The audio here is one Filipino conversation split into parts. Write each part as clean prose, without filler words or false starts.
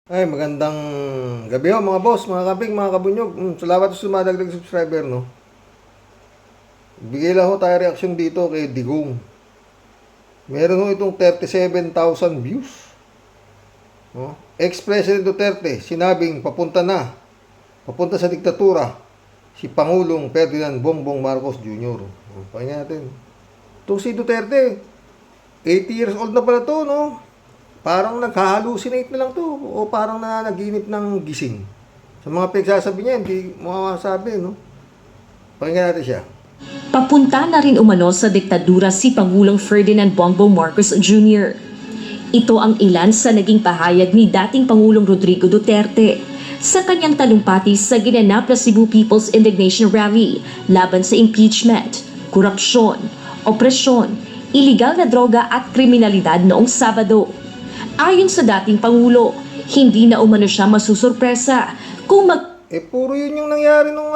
Ay, magandang gabi ho mga boss, mga kaping, mga kabunyog. Salamat sa sumadagdag subscriber, no? Bigay lang ho tayo reaksyon dito kay Digong. Meron ho itong 37,000 views. No? Ex-President Duterte, sinabing papunta sa diktatura, si Pangulong Ferdinand Bongbong Marcos Jr. Pakinggan natin. Itong si Duterte, 80 years old na pala to, no? Parang nag-hallucinate na lang to o parang nananaginip ng gising. Sa mga pinagsasabi niya, hindi mo masabi, no? Pakinggan natin siya. Papunta na rin umano sa diktadura si Pangulong Ferdinand Bongbong Marcos Jr. Ito ang ilan sa naging pahayag ni dating Pangulong Rodrigo Duterte sa kanyang talumpati sa ginanap na Cebu People's Indignation Rally laban sa impeachment, korupsyon, opresyon, iligal na droga at kriminalidad noong Sabado. Ayon sa dating Pangulo, hindi na umano siya masusurpresa kung puro yun yung nangyari nung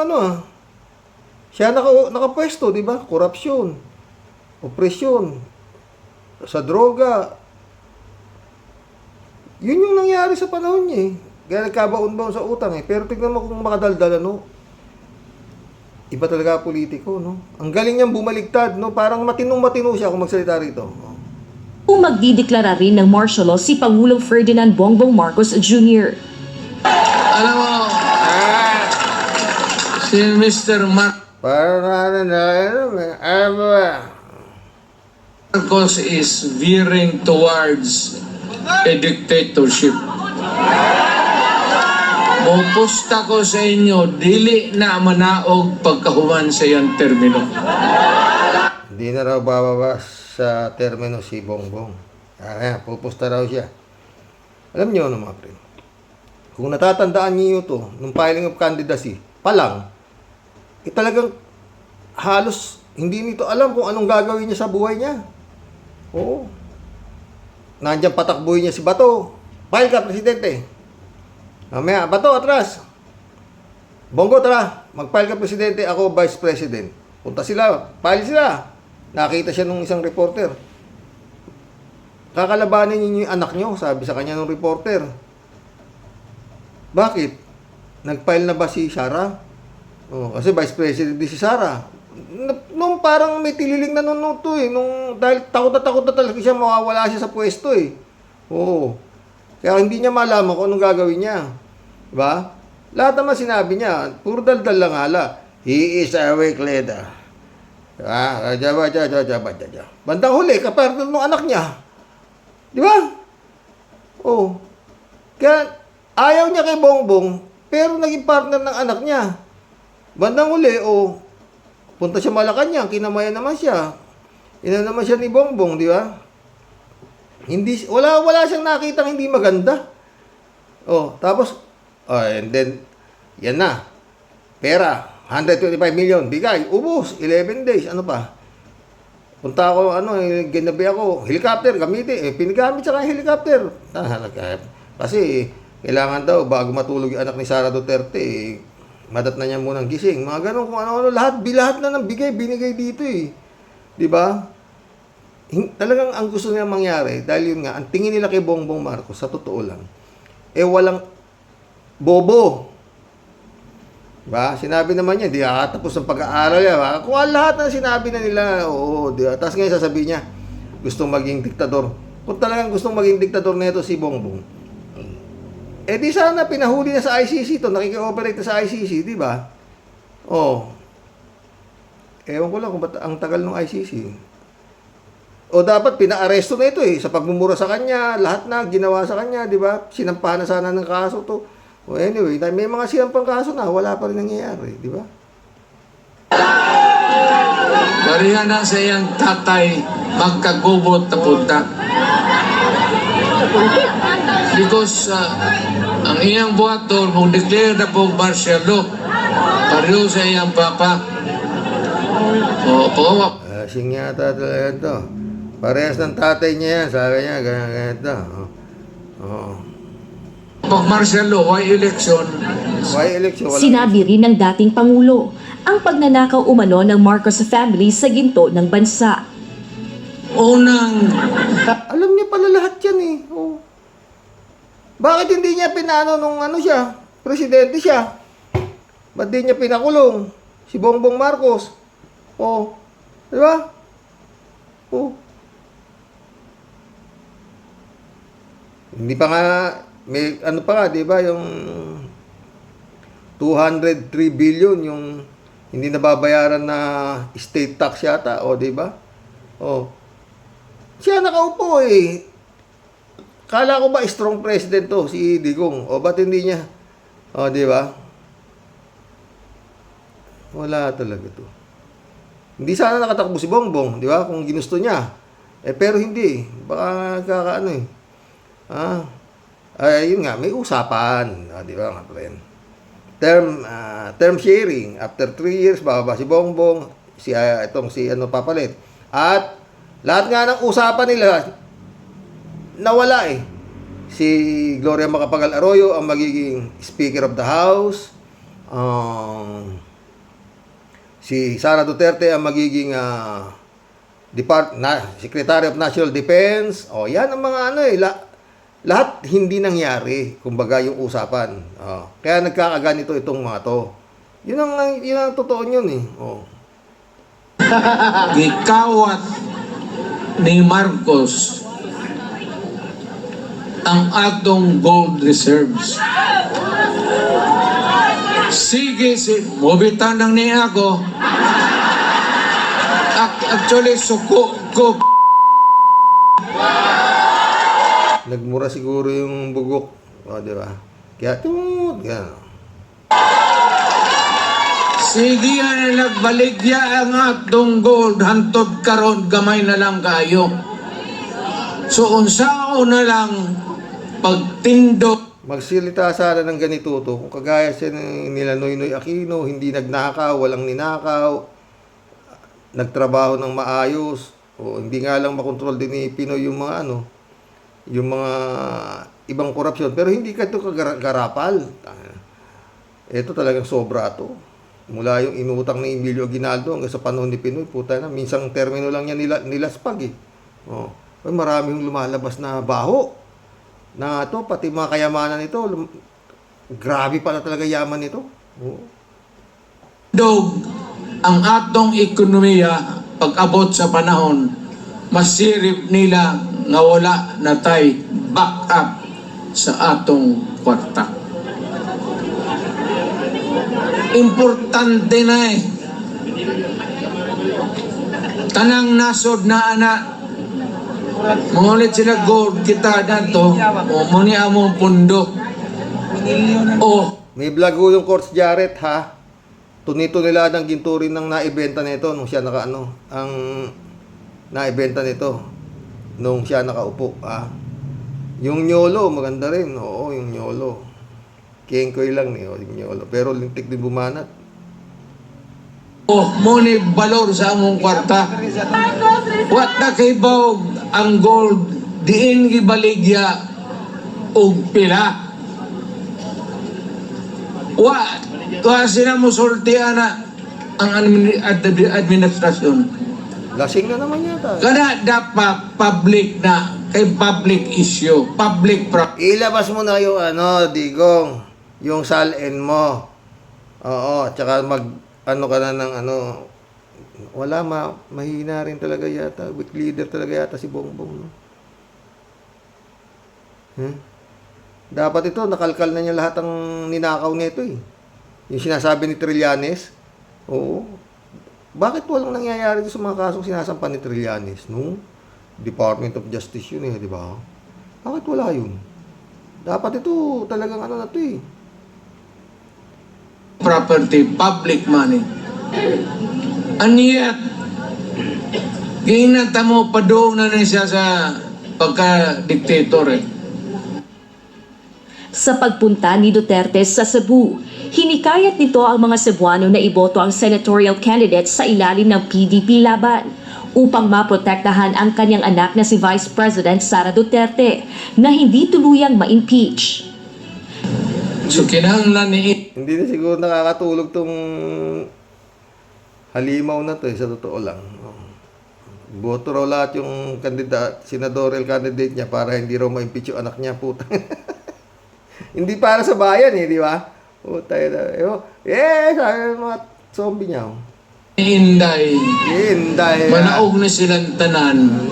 Siya nakapwesto, di ba? Korupsyon, opresyon, sa droga. Yun yung nangyari sa panahon niya eh. Kaya nagkabaon-baon sa utang eh. Pero tignan mo kung makadaldal, no? Iba talaga politiko, no? Ang galing niyang bumaligtad, no? Parang matinong-matino siya kung magsalita rito. Kung magdideklara rin ng martial law si Pangulong Ferdinand Bongbong Marcos Jr. Alam mo, si Mr. Marcos is veering towards a dictatorship. Mupusta ko sa inyo, dili na manaog pagkahuman sa iyang termino. Hindi na raw bababas sa termino si Bongbong. Kaya pupusta raw siya. Alam niyo mga pre, kung natatandaan niyo to, nung filing of candidacy pa lang, talagang halos hindi nito alam kung anong gagawin niya sa buhay niya. Oo. Nandiyan patakbuhin niya si Bato. File ka, Presidente. Mamaya, Bato, atras. Bongo, tara. Mag-file ka, Presidente. Ako, Vice President. Punta sila. File sila. Nakita siya nung isang reporter. Kakalabanin niyo yung anak niyo, sabi sa kanya ng reporter. Bakit? Nag-file na ba si Sara? Oh, kasi Vice President din si Sara. Nung parang may tililing na nunuto eh. Dahil takot na talaga siya, mawawala siya sa pwesto eh. Oo. Kaya hindi niya malaman kung anong gagawin niya. Diba? Lahat naman sinabi niya, puro daldal lang hala. He is a weak leader. Bandang huli, kapartner ng anak niya. Di ba? Oh. Kaya, ayaw niya kay Bongbong, pero naging partner ng anak niya. Bandang huli, punta siya Malacanang, kinamayan naman siya. Ina naman siya ni Bongbong, di ba? Wala siyang nakitang hindi maganda. Tapos, and then, yan na. Pera. 125 million, bigay, ubos, 11 days, ano pa? Punta ako, ginabi ako, helicopter, gamitin, pinagamit siya kaya helicopter. Kasi, kailangan daw, bago matulog yung anak ni Sara Duterte, madat na niya munang gising. Mga ganun, kung ano-ano, lahat na ng binigay dito eh. Di ba? Talagang ang gusto niya mangyari, dahil yun nga, ang tingin nila kay Bongbong Marcos, sa totoo lang, walang bobo. Diba? Sinabi naman niya, di tapos ng pag-aaral niya. Kung lahat na sinabi na nila, oo, diba? Tapos ngayon sasabihin niya, gustong maging diktador. Kung talagang gustong maging diktador nito si Bongbong, di sana pinahuli na sa ICC to, nakikioperate na sa ICC, di ba? Ewan ko lang kung ba't ang tagal ng ICC. Dapat pinaaresto na ito sa pagmumura sa kanya, lahat na ginawa sa kanya, di ba? Sinampahan na sana ng kaso to. Anyway, may mga sinampang kaso na, wala pa rin nangyayari, di ba? Parihan na sa iyang tatay magkagubot na punta. Because ang iyang buhaton, kung declare na po martial law, pareho sa iyang papa. Asing yata talaga ito. Parehas ng tatay niya yan, sabi niya, ganito. Pag martial law, why election? Sinabi rin ng dating Pangulo ang pagnanakaw umano ng Marcos family sa ginto ng bansa. Unang Alam niya pala lahat yan eh. Bakit hindi niya pinano nung ano siya, presidente siya? Ba't di niya pinakulong? Si Bongbong Marcos. Oh, di ba? Oh. Hindi pa nga, may ano pa nga, di ba, yung 203 billion yung hindi nababayaran na state tax yata, o di ba? Oh. Siya nakaupo eh. Kala ko ba strong president to si Digong? O ba't hindi niya? O di ba? Wala talaga to. Hindi sana nakatakbo si Bongbong, di ba? Kung ginusto niya. Pero hindi. Baka kakaano eh. Yun nga, may usapan. Di ba, mga friend? Term sharing. After 3 years, bababa si Bongbong, si papalit. At lahat nga ng usapan nila, nawala eh. Si Gloria Macapagal Arroyo ang magiging Speaker of the House. Si Sara Duterte ang magiging Secretary of National Defense. Yan ang mga ano eh. Lahat hindi nangyari, kumbaga yung usapan. Kaya nagkakaganito itong mga to. Yun ang totoo yun eh. Gikawat ni Marcos ang atong gold reserves. Sige, mobitan lang niya ako. Actually, suko ko. Nagmura siguro yung bugok. Di ba? Kaya, yan. Sige na nagbaligya ang atong gold, hantod karon gamay na lang kayo. So, unsao na lang pagtindot. Magsilita sana ng ganito to. Kung kagaya siya nila Noynoy Aquino, hindi nagnakaw, walang ninakaw, nagtrabaho ng maayos, o hindi nga lang makontrol din ni Pinoy yung mga yung mga ibang korupsyon. Pero hindi ka ito kagarapal. Ito talagang sobra to. Mula yung inutang ni Emilio Aguinaldo hanggang sa panahon ni Pinoy, puta na, minsang termino lang niya nilaspag eh. Maraming lumalabas na baho. Na to, pati mga kayamanan nito, grabe pala talaga yaman nito. Dog ang atong ekonomiya pag-abot sa panahon, masirip nila nga wala na tay back up sa atong kwarta. Importante na eh. Tanang nasod na anak. Mangulit sila gold kita dato. O muni among pundo. May blago yung Courts Jarrett ha. Tunito nila ng ginturin ng naibenta nito nung siya ang naibenta nito nung siya nakaupo. Yung Nyolo, maganda rin. Oo, yung Nyolo. Kengkoy lang yung Nyolo. Pero lintik din bumanat. Muni balor sa among kwarta. Wat na kay Bog ang gold diin gibaligya og pila. Sila mo sultian na ang administrasyon. Lasing na naman yata. Kada dapat public na kay public issue, public Ilabas mo na yung Digong, yung salin mo. Oo, tsaka ka na ng wala, mahina rin talaga yata. Weak leader talaga yata si Bongbong. No? Dapat ito, nakalkal na niya lahat ang ninakaw nito eh. Yung sinasabi ni Trillanes, oo. Bakit walang nangyayari sa mga kasong sinasampan ni Trillanes? No? Department of Justice yun eh, di ba? Bakit wala yun? Dapat ito, talagang na to eh. Property, public money. And yet, ginata mo padung na siya sa pagka-dictator eh. Sa pagpunta ni Duterte sa Cebu, hinikayat nito ang mga Cebuano na iboto ang senatorial candidate sa ilalim ng PDP laban upang maprotektahan ang kanyang anak na si Vice President Sara Duterte na hindi tuluyang ma-impeach. So kinahanglan ni Hindi na siguro nakakatulog tong halimaw na to sa totoo lang. Boto raw lahat yung senatorial candidate niya para hindi raw ma-impeach yung anak niya, puta. Hindi para sa bayan eh, di ba? Tayo na. Sabi ng mga zombie niya. Inday, Dahil manaog na silang tanan.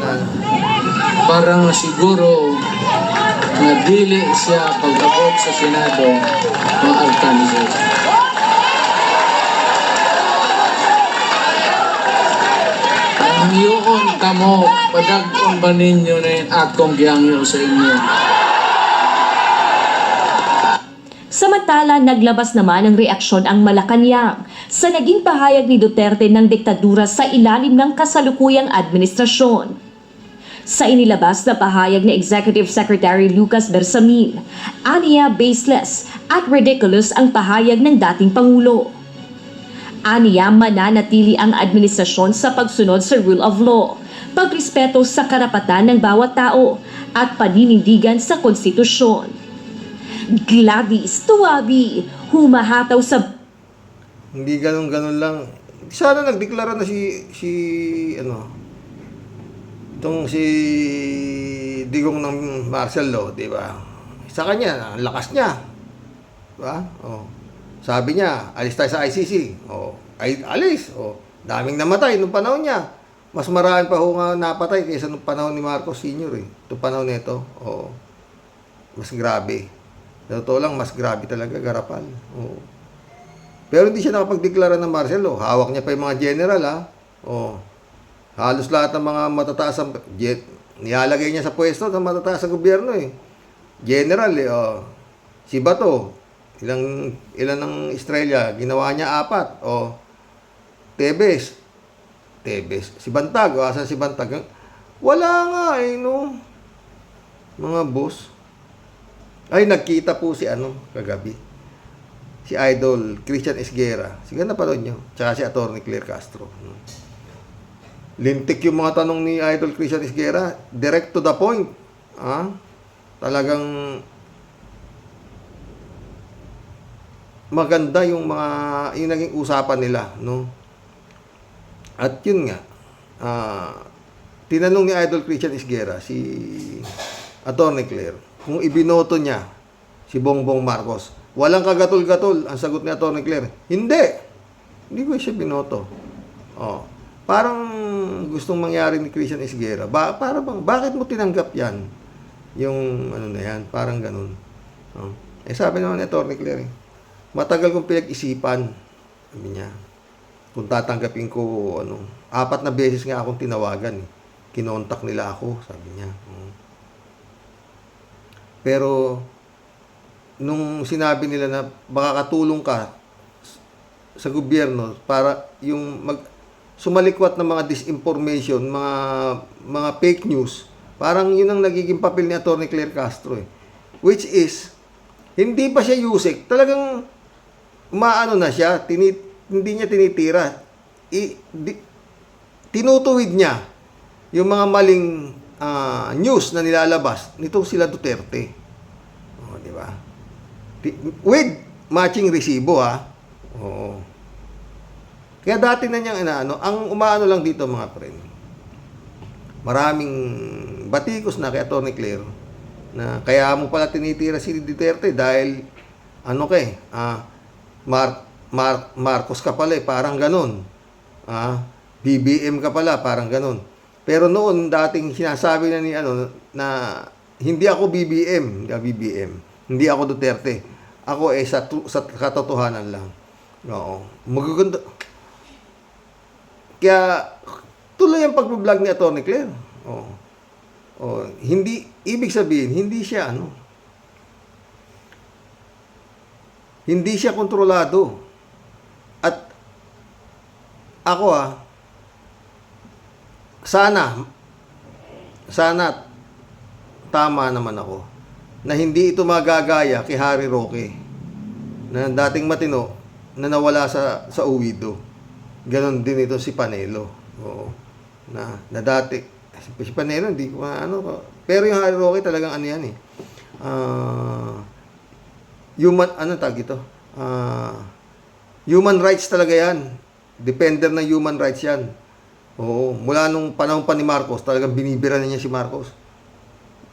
Parang siguro na dili siya pag-abot sa Senado ma-alcanzar. Ang iyon kamo, padag-on ba ninyo na yung akong giyangyo sa inyo? Samantala, naglabas naman ng reaksyon ang Malacanang sa naging pahayag ni Duterte ng diktadura sa ilalim ng kasalukuyang administrasyon. Sa inilabas na pahayag ni Executive Secretary Lucas Bersamin, aniya baseless at ridiculous ang pahayag ng dating Pangulo. Aniya mananatili ang administrasyon sa pagsunod sa rule of law, pagrespeto sa karapatan ng bawat tao at paninindigan sa konstitusyon. Gladys Tuwabi, humahataw sa hindi ganun-ganun lang. Sana nagdeklara na itong si Digong ng martial law, di ba? Sa kanya, ang lakas niya. Di ba? Sabi niya, alis tayo sa ICC. Alis. Daming namatay nung panahon niya. Mas marami pa nga napatay kaysa nung panahon ni Marcos Sr. Itong panahon nito, mas grabe. Totoo lang, mas grabe talaga, garapal. Pero hindi siya nakapagdeklara ng martial law. Hawak niya pa yung mga general, ha? Halos lahat ng mga matataas ang nilalagay niya sa pwesto ng matataas ang gobyerno, eh. General, si Bato, ilan ng Estrella, ginawa niya 4. Tebes, si Bantag, asan si Bantag? Wala nga, no? Mga boss. Ay, nagkita po si kagabi. Si Idol Christian Esguera. Sige, napanood nyo. Tsaka si Atty. Claire Castro. Lintik yung mga tanong ni Idol Christian Esguera. Direct to the point. Talagang maganda yung naging usapan nila, no? At yun nga, tinanong ni Idol Christian Esguera si Atty. Claire kung ibinoto niya si Bongbong Marcos. Walang kagatol-gatol ang sagot ni Atty. Claire. Hindi ko siya binoto. Parang gustong mangyari ni Christian Esguera. Bakit mo tinanggap yan? Yung na yan, parang ganun. Sabi naman ni Atty. Claire, matagal kong pinag-isipan. Sabi niya, kung tatanggapin ko, 4 na beses nga akong tinawagan. Kinontak nila ako, sabi niya. Pero, nung sinabi nila na baka katulong ka sa gobyerno para yung sumalikwat ng mga disinformation, mga fake news, parang yun ang nagiging papel ni Atty. Claire Castro, eh. Which is, hindi pa siya yusek. Talagang, na siya, hindi niya tinitira. Tinutuwid niya yung mga maling news na nilalabas nitong sila Duterte. Di ba? With matching resibo, ha? Oo. Kaya dati na niyang ang umaano lang dito, mga friend. Maraming batikos na kay Atty. Claire na kaya mo pala tinitira si Duterte dahil Marcos ka pala, parang ganun. BBM ka pala, parang ganun. Pero noon, dating sinasabi na na hindi ako BBM, hindi ako Duterte. Ako sa katotohanan lang. Oo. Magaganda. Kaya, tuloy ang pag-vlog ni Atty. Claire. Hindi, ibig sabihin, hindi siya, hindi siya kontrolado. At, ako sana tama naman ako na hindi ito magagaya kay Harry Roque na dating matino na nawala sa Uwido. Ganon din ito si Panelo. Na dati si Panelo hindi ko pero yung Harry Roque talagang yan, human human rights talaga yan. Depender na human rights yan. Mula nung panahon pa ni Marcos, talagang binibira na niya si Marcos.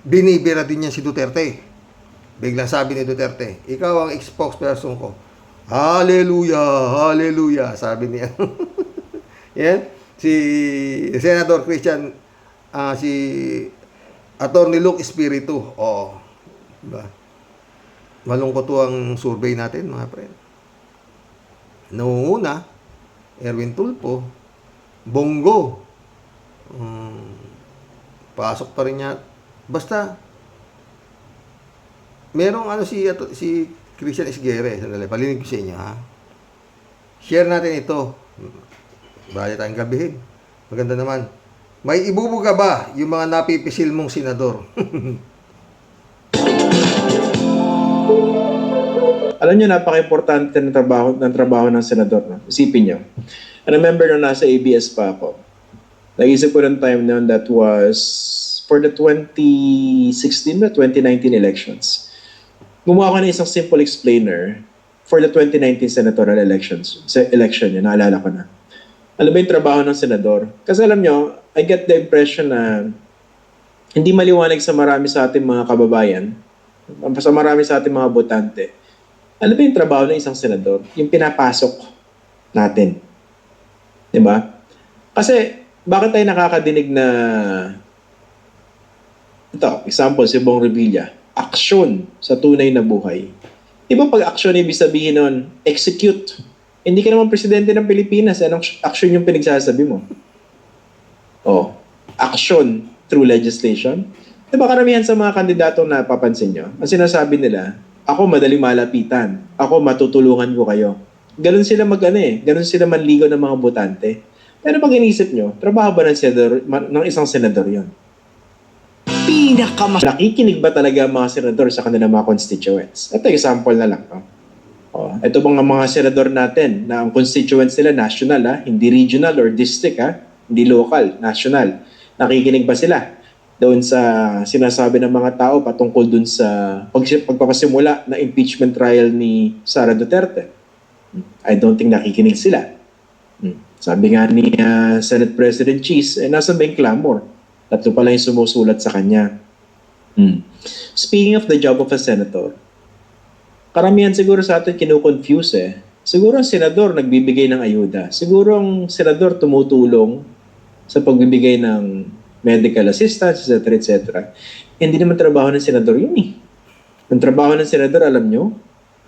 Binibira din niya si Duterte. Biglang sabi ni Duterte, ikaw ang spokesperson ko. Hallelujah, hallelujah, sabi niya. Yan, si Senator Christian, si Attorney Luke Espiritu. Oo, diba? Malungkot to ang survey natin, mga friend. Nangunguna, Erwin Tulfo, Bongo, pasok pa rin niya. Basta, merong si Christian Isguere. Sandali, palinig ko sa inyo, ha? Share natin ito. Bali tayong gabihin. Maganda naman. May ibubuga ba yung mga napipisil mong senador? Alam niyo, napaka-importante ng trabaho ng senador. No? Isipin niyo. I remember nung nasa ABS pa ako, naisip ko ng time noon that was for the 2016 na 2019 elections. Gumawa ko ng isang simple explainer for the 2019 senatorial elections. Sa election yun, naalala ko na. Ano ba yung trabaho ng senador? Kasi alam niyo, I get the impression na hindi maliwanag sa marami sa ating mga kababayan, sa marami sa ating mga botante. Ano ba yung trabaho ng isang senador? Yung pinapasok natin. Diba? Kasi, bakit tayo nakakadinig na ito, example, si Bong Revilla, aksyon sa tunay na buhay. Diba pag aksyon, ibig sabihin nun, execute. Hindi ka naman presidente ng Pilipinas, anong aksyon yung pinagsasabi mo? Oh, action through legislation. Diba karamihan sa mga kandidatong napapansin nyo, ang sinasabi nila, ako madaling malapitan, ako matutulungan ko kayo. Ganun sila ganun sila manligaw ng mga botante. Pero pag inisip nyo, trabaho ba ng isang senador yon? Nakikinig ba talaga ang mga senador sa kanilang mga constituents? Ito, example na lang. No? Oh, ito mga senador natin na ang constituents nila national, ha? Hindi regional or district, ha? Hindi local, national. Nakikinig ba sila doon sa sinasabi ng mga tao patungkol doon sa pagpapasimula na impeachment trial ni Sara Duterte? I don't think nakikinig sila. Sabi nga ni Senate President Cheese, nasa ba yung clamor? Tatlo pa lang yung sumusulat sa kanya. Speaking of the job of a senator, karamihan siguro sa atin kinukonfuse. Siguro ang senador nagbibigay ng ayuda. Siguro ang senador tumutulong sa pagbibigay ng medical assistance, etc. etc. Hindi naman trabaho ng senador yun eh. Ang trabaho ng senador, alam nyo,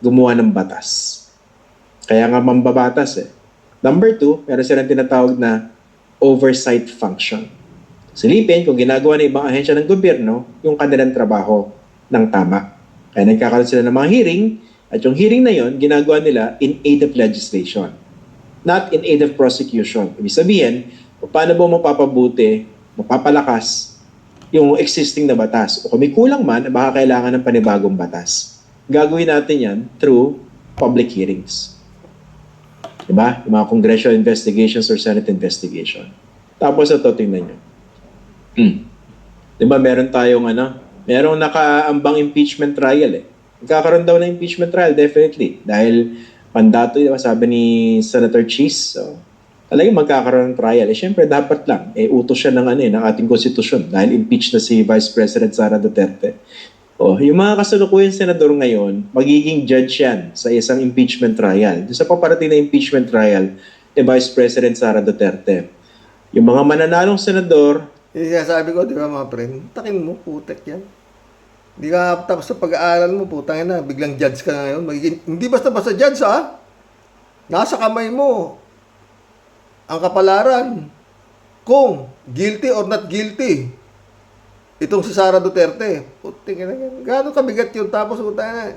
gumawa ng batas. Kaya nga mambabatas eh. Number 2, meron silang tinatawag na oversight function. Silipin kung ginagawa ng ibang ahensya ng gobyerno yung kanilang trabaho ng tama. Kaya nagkakaroon sila ng mga hearing, at yung hearing na yon ginagawa nila in aid of legislation, not in aid of prosecution. Ibig sabihin, paano ba mapapabuti, mapapalakas yung existing na batas? O kung may kulang man, baka kailangan ng panibagong batas. Gagawin natin yan through public hearings. Diba? Yung mga congressional investigations or Senate investigation. Tapos ito, tingnan nyo. Diba meron tayong merong nakaambang impeachment trial eh. Magkakaroon daw ng impeachment trial, definitely. Dahil mandato, diba, sabi ni Senator Cheese, so, talagang magkakaroon ng trial. Eh, syempre, dapat lang. Utos siya ng ating konstitusyon dahil impeached na si Vice President Sara Duterte. Oh, yung mga kasalukuyang senador ngayon, magiging judge yan sa isang impeachment trial. Sa paparating na impeachment trial ni Vice President Sara Duterte. Yung mga mananalong senador, sabi ko, di ba mga friend, takin mo, putek yan. Hindi ka tapos sa pag-aaral mo, putang na, biglang judge ka na ngayon. Hindi basta-basta judge, ha? Nasa kamay mo ang kapalaran kung guilty or not guilty itong si Sara Duterte. Puting na yan. Gano'ng kabigat yun? Tapos, utang na.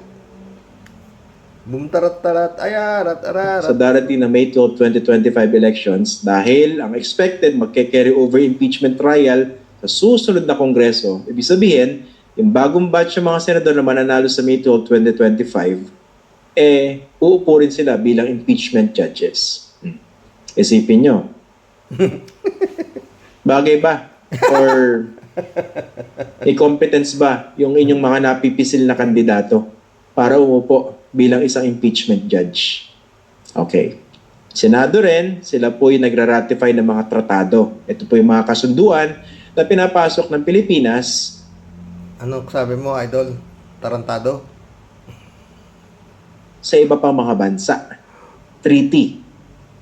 Bumtarat-tarat, ayarat-ararat. sa darating na May 12, 2025 elections, dahil ang expected magke-carry over impeachment trial sa susunod na Kongreso, ibig sabihin, yung bagong batch ng mga senador na mananalo sa May 12, 2025, uupo rin sila bilang impeachment judges. Isipin nyo. Bagay ba? Or may competence ba yung inyong mga napipisil na kandidato para umupo bilang isang impeachment judge? Okay. Senado rin, sila po yung nagra-ratify ng mga tratado. Ito po yung mga kasunduan na pinapasok ng Pilipinas. Ano sabi mo, Idol? tarantado. Sa iba pang mga bansa. Treaty.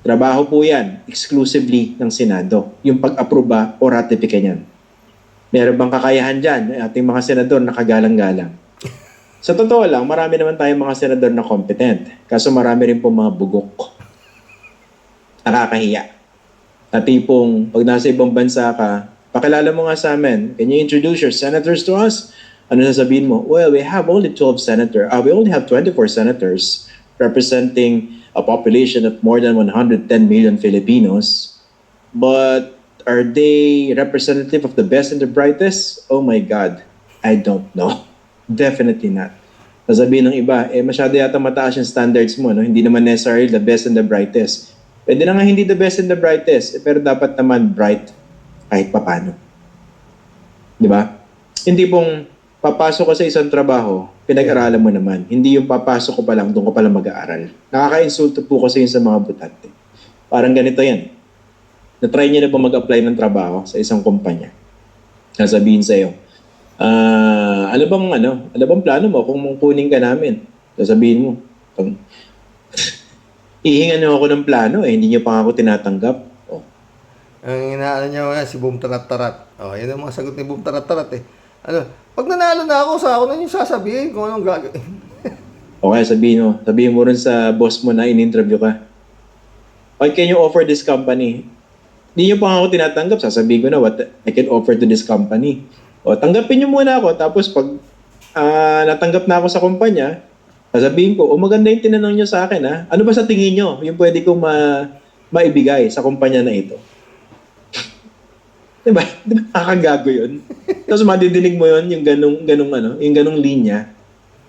Trabaho po yan exclusively ng Senado. Yung pag-aproba o ratifika niyan. Meron bang kakayahan dyan? Ating mga senador nakagalang-galang. Sa totoo lang, marami naman tayong mga senador na competent. Kaso marami rin po mga bugok. Nakakahiya. Na tipong, pag nasa ibang bansa ka, pakilala mo nga sa amin, can you introduce your senators to us? Ano sasabihin mo? Well, we have only 12 senators. We only have 24 senators representing a population of more than 110 million Filipinos. But are they representative of the best and the brightest? Oh my God, I don't know. Definitely not. Sasabihin ng iba, masyado yata mataas yung standards mo, no? Hindi naman necessarily the best and the brightest. Pwede na nga hindi the best and the brightest, pero dapat naman bright kahit papano. Di ba? Hindi pong papasok ka sa isang trabaho, pinag-aralan mo naman. Hindi yung papasok ko pa lang, doon ko pa lang mag-aaral. Nakaka-insulto po kasi yun sa mga butante. Parang ganito yan. Na-try niyo na ba mag-apply ng trabaho sa isang kumpanya? Sasabihin sa'yo, ano bang plano mo kung kunin ka namin? Sasabihin mo, ihingan niyo ako ng plano, hindi niyo pa ako tinatanggap. Oh. Ang inaano niya nga, si Boom Tarat-Tarat. Oh, yan ang mga sagot ni Boom Tarat-Tarat eh. Ano, pag nanalo na ako, sa ako na yung sasabihin kung anong gagawin. Okay, sabihin mo rin sa boss mo na in-interview ka. Okay, can you offer this company? Hindi niyo pa ako tinatanggap, sasabihin ko na what I can offer to this company. O, tanggapin niyo muna ako, tapos pag natanggap na ako sa kumpanya, sasabihin ko, maganda yung tinanong niyo sa akin, ha? Ano ba sa tingin niyo yung pwede kong maibigay sa kumpanya na ito? Diba? Nakakagago yun. Tapos madidinig mo yun, yung ganung linya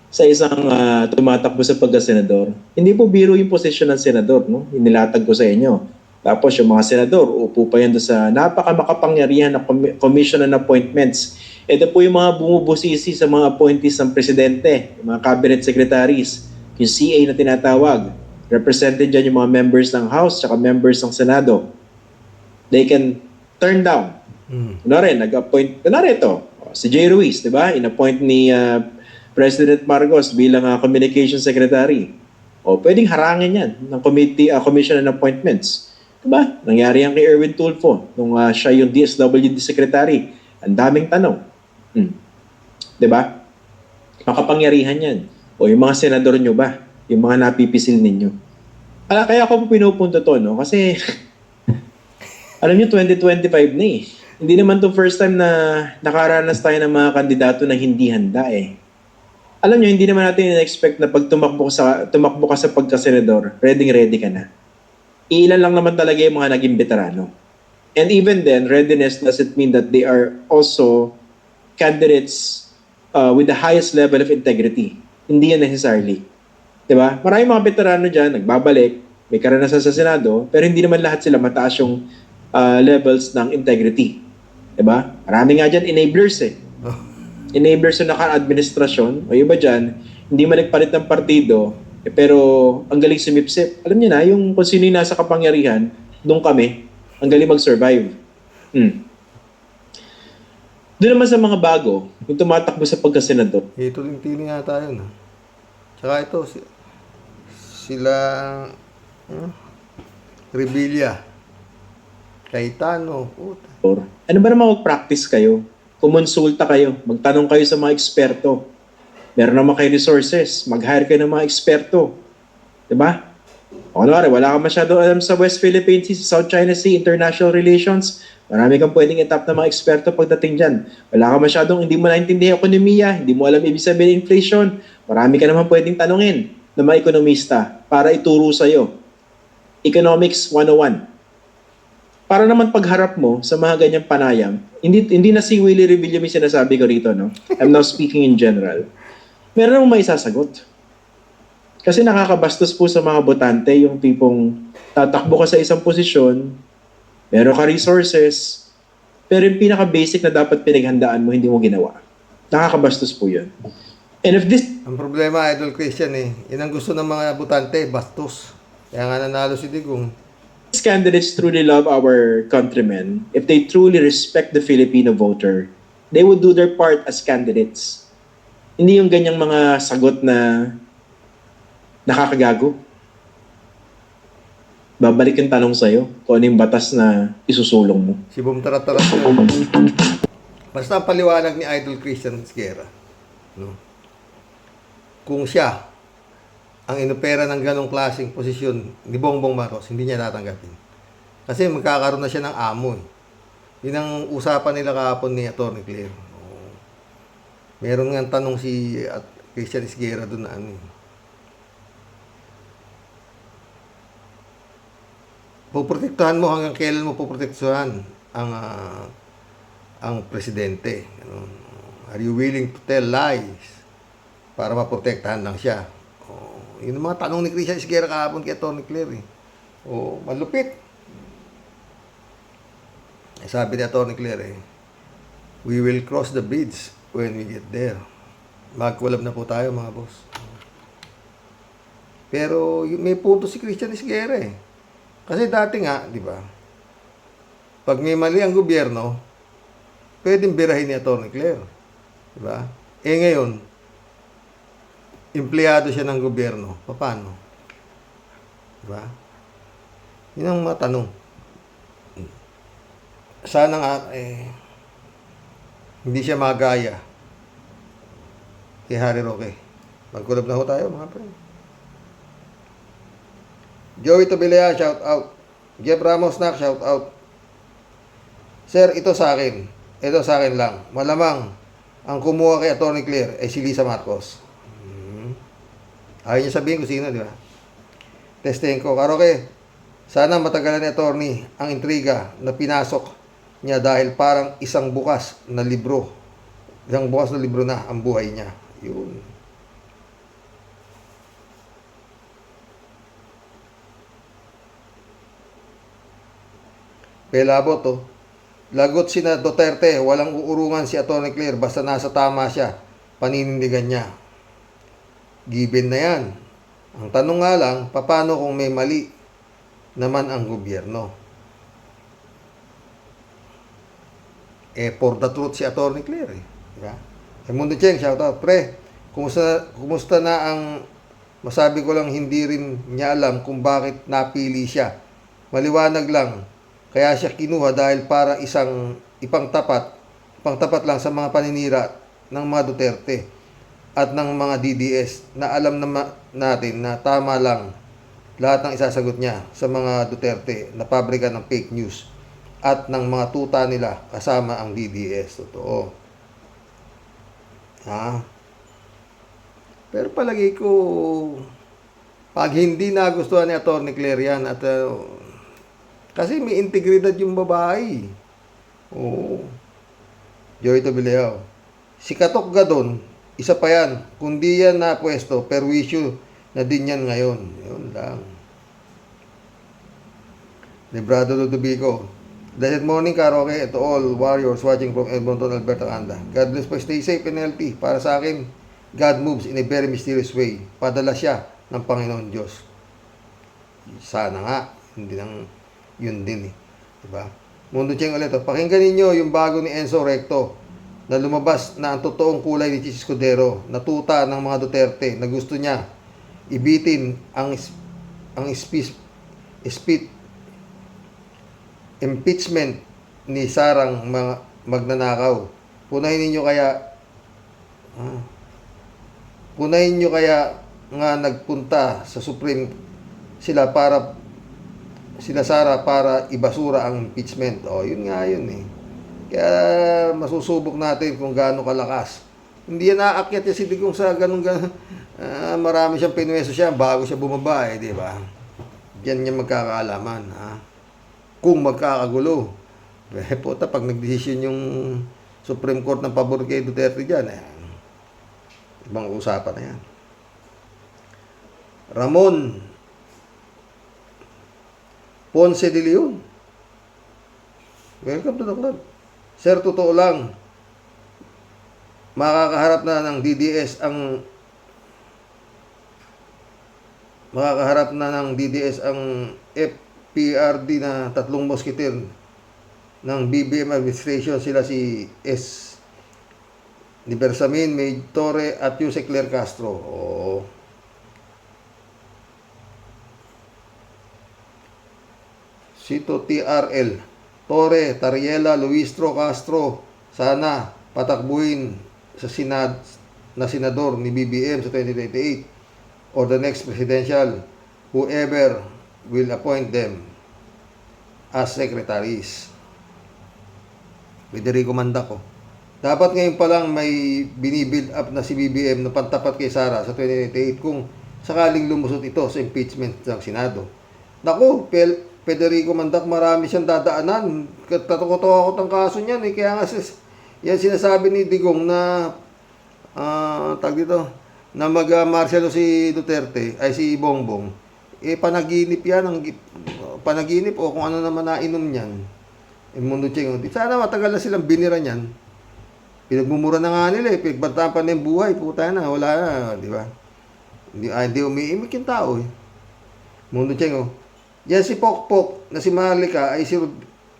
sa isang tumatakbo sa pagka-senador. Hindi po biro yung posisyon ng senador, no? Inilatag ko sa inyo. Tapos yung mga senador, upo pa yan doon sa napakamakapangyarihan na commission and appointments. Ito po yung mga bumubusisi sa mga appointees ng presidente, yung mga cabinet secretaries, yung CA na tinatawag. Represented dyan yung mga members ng House at members ng Senado. They can turn down. Nag-appoint, ito, si Jay Ruiz, di ba? In-appoint ni President Marcos bilang communication secretary. O pwedeng harangin yan ng commission and appointments. Diba? Nangyari yan kay Erwin Tulfo nung siya yung DSWD secretary. Ang daming tanong. Diba? Makapangyarihan yan. O yung mga senador nyo ba? Yung mga napipisil ninyo. Kaya ako po pinupunto to, no? Kasi alam nyo, 2025 na eh. Hindi naman to first time na nakaranas tayo ng mga kandidato na hindi handa eh. Alam nyo, hindi naman natin in-expect na pag tumakbo ka sa pagkasenador, ready ka na. Ilan lang naman talaga yung mga naging veterano. And even then, readiness doesn't mean that they are also candidates with the highest level of integrity. Hindi yan necessarily. Diba? Maraming mga veterano dyan, nagbabalik, may karanasan sa Senado, pero hindi naman lahat sila mataas yung levels ng integrity. Diba? Marami nga dyan enablers eh. Enablers na naka-administrasyon, o iba dyan, hindi man nagpalit ng partido, pero ang galing sumipsip. Alam niyo na, yung kung sino yung nasa kapangyarihan, doon kami, ang galing mag-survive. Doon naman sa mga bago, yung tumatakbo sa pagkasenador. Ito yung tili nga tayo, no? Tsaka ito, sila Revilla, Cayetano, puta. Ano ba naman mag-practice kayo? Kumonsulta kayo, magtanong kayo sa mga eksperto. Meron naman kayo resources, mag-hire kayo ng mga eksperto. Diba? O kunwari, wala ka masyado alam sa West Philippine Sea, South China Sea, international relations, marami kang pwedeng itap ng mga eksperto pagdating dyan. Wala ka masyadong, hindi mo naintindihan ekonomiya, hindi mo alam ibig sabihin inflation, marami ka naman pwedeng tanungin ng mga ekonomista para ituro sa'yo. Economics 101. Para naman pagharap mo sa mga ganyang panayam, hindi na si Willie Revilla may sinasabi ko rito, no? I'm now speaking in general. Meron namang may sasagot. Kasi nakakabastos po sa mga botante yung tipong tatakbo ka sa isang posisyon, meron ka resources, pero yung pinaka-basic na dapat pinaghandaan mo, hindi mo ginawa. Nakakabastos po yun. And if this... Ang problema, Idol Christian eh, yun ang gusto ng mga butante, bastos. Kaya nga nanalo si Digong. These candidates truly love our countrymen, if they truly respect the Filipino voter, they would do their part as candidates. Hindi yung ganyang mga sagot na nakakagago. Babalik yung tanong sa'yo kung ano yung batas na isusulong mo. Si Boom Tarat-Tarat yun. Basta ang paliwanag ni Idol Christian Esguerra, no? Kung siya ang inopera ng ganong klaseng posisyon ni Bongbong Marcos, hindi niya tatanggapin. Kasi magkakaroon na siya ng amo. Yun ang usapan nila kahapon ni Atty. Claire. Meron nga tanong si Christian Esguerra doon na ano. Poprotektahan mo hanggang kailan mo poprotektahan ang presidente. Are you willing to tell lies para maprotektahan lang siya? Yun ang mga tanong ni Christian Esguerra kahapon kay Atty. Claire. Malupit. Sabi ni Atty. Claire, we will cross the bridge when we get there. Magkulab na po tayo, mga boss. Pero may punto si Christian Esguerra eh. Kasi dati nga, di ba? Pag may mali ang gobyerno, pwedeng birahin ni Atty. Claire. Di ba? Ngayon, empleyado siya ng gobyerno. Paano? Di ba? Yun ang matanong. Sana nga, hindi siya magaya kay Harry Roque. Magkulab na ho tayo, mga friend. Joey Tobilea, shout out. Jeff Ramos, shout out. Sir, ito sa akin. Ito sa akin lang. Malamang ang kumuha kay Atty. Claire ay si Lisa Marcos. Ayaw niya sabihin kung sino, di ba? Testing ko. Karoke, sana matagalan ni attorney ang intriga na pinasok niya dahil parang isang bukas na libro. Isang bukas na libro na ang buhay niya. Yun. Pelabot, oh. Lagot sina Duterte, walang uurungan si Atty. Claire basta nasa tama siya. Paninindigan niya. Given na yan. Ang tanong nga lang, paano kung may mali naman ang gobyerno? For the truth si Atty. Claire. Diba? Mundo Cheng, shout out. Pre, kumusta na ang masabi ko lang hindi rin niya alam kung bakit napili siya. Maliwanag lang. Kaya siya kinuha dahil para ipangtapat lang sa mga paninira ng mga Duterte at ng mga DDS na alam natin na tama lang lahat ng isasagot niya sa mga Duterte na pabrika ng fake news at ng mga tuta nila kasama ang DDS. Totoo. Pero palagi ko, pag hindi nagustuhan ni Atty. Claire yan, at kasi may integridad yung babae. Joy Tobileo. Si Katok Gadon, isa pa yan. Kung di yan na pwesto, perwisyo na din yan ngayon. Yun lang. Librado Ludovico. Blessed morning, Karoke, to all warriors watching from Edmonton, Alberta, Canada. God bless po. Stay safe and healthy. Para sa akin, God moves in a very mysterious way. Padala siya ng Panginoon Diyos. Sana nga. Hindi nang yun din eh. Diba? Mundo Cheng ulit. Pakinggan ninyo yung bago ni Enzo Recto na lumabas na ang totoong kulay ni Chis Escudero na tuta ng mga Duterte na gusto niya ibitin ang impeachment ni Sarang mga magnanakaw. Punahin niyo kaya nga nagpunta sa Supreme sila Sara para ibasura ang impeachment. Yun nga yun eh. Kaya masusubok natin kung gaano kalakas. Hindi yan naakyat si Digong sa ganun. Marami siyang pinweso siya bago siya bumaba eh, di ba? Diyan niya magkakaalaman, kung magkakagulo. Puta, pag nagdesisyon yung Supreme Court ng pabor kay Duterte dyan, ibang usapan na yan. Ramon Ponce de Leon. Welcome to the club. Sir, totoo lang, makakaharap na ng DDS ang FPRD na tatlong mosketeer ng BBM administration. Sila si ni Bersamin, May Torre at Yuse Claire Castro. Oo. Sito TRL, Torre, Tariela, Luistro, Castro, sana patakbuhin sa senador ni BBM sa 2028 or the next presidential, whoever will appoint them as secretaries. Federico Mandaco. Dapat ngayon pa lang may binibuild up na si BBM na pantapat kay Sara sa 2028 kung sakaling lumusot ito sa impeachment ng Senado. Naku, Federico Mandac, marami siyang dadaanan. Tatakot ang kaso niyan eh. Kaya nga yan sinasabi ni Digong na na mag-martial si Duterte ay si Bongbong. Panaginip yan, panaginip o kung ano naman nainom niyan. Mundo Cheng, sana matagal na silang binira niyan. Pinagmumura na nga nila eh. Pinagbantaan pa na yung buhay. Puta na, wala na. Di ba? Hindi umiimik yung tao eh. Mundo Cheng, oh. Yan si Pokpok na si Marlica ay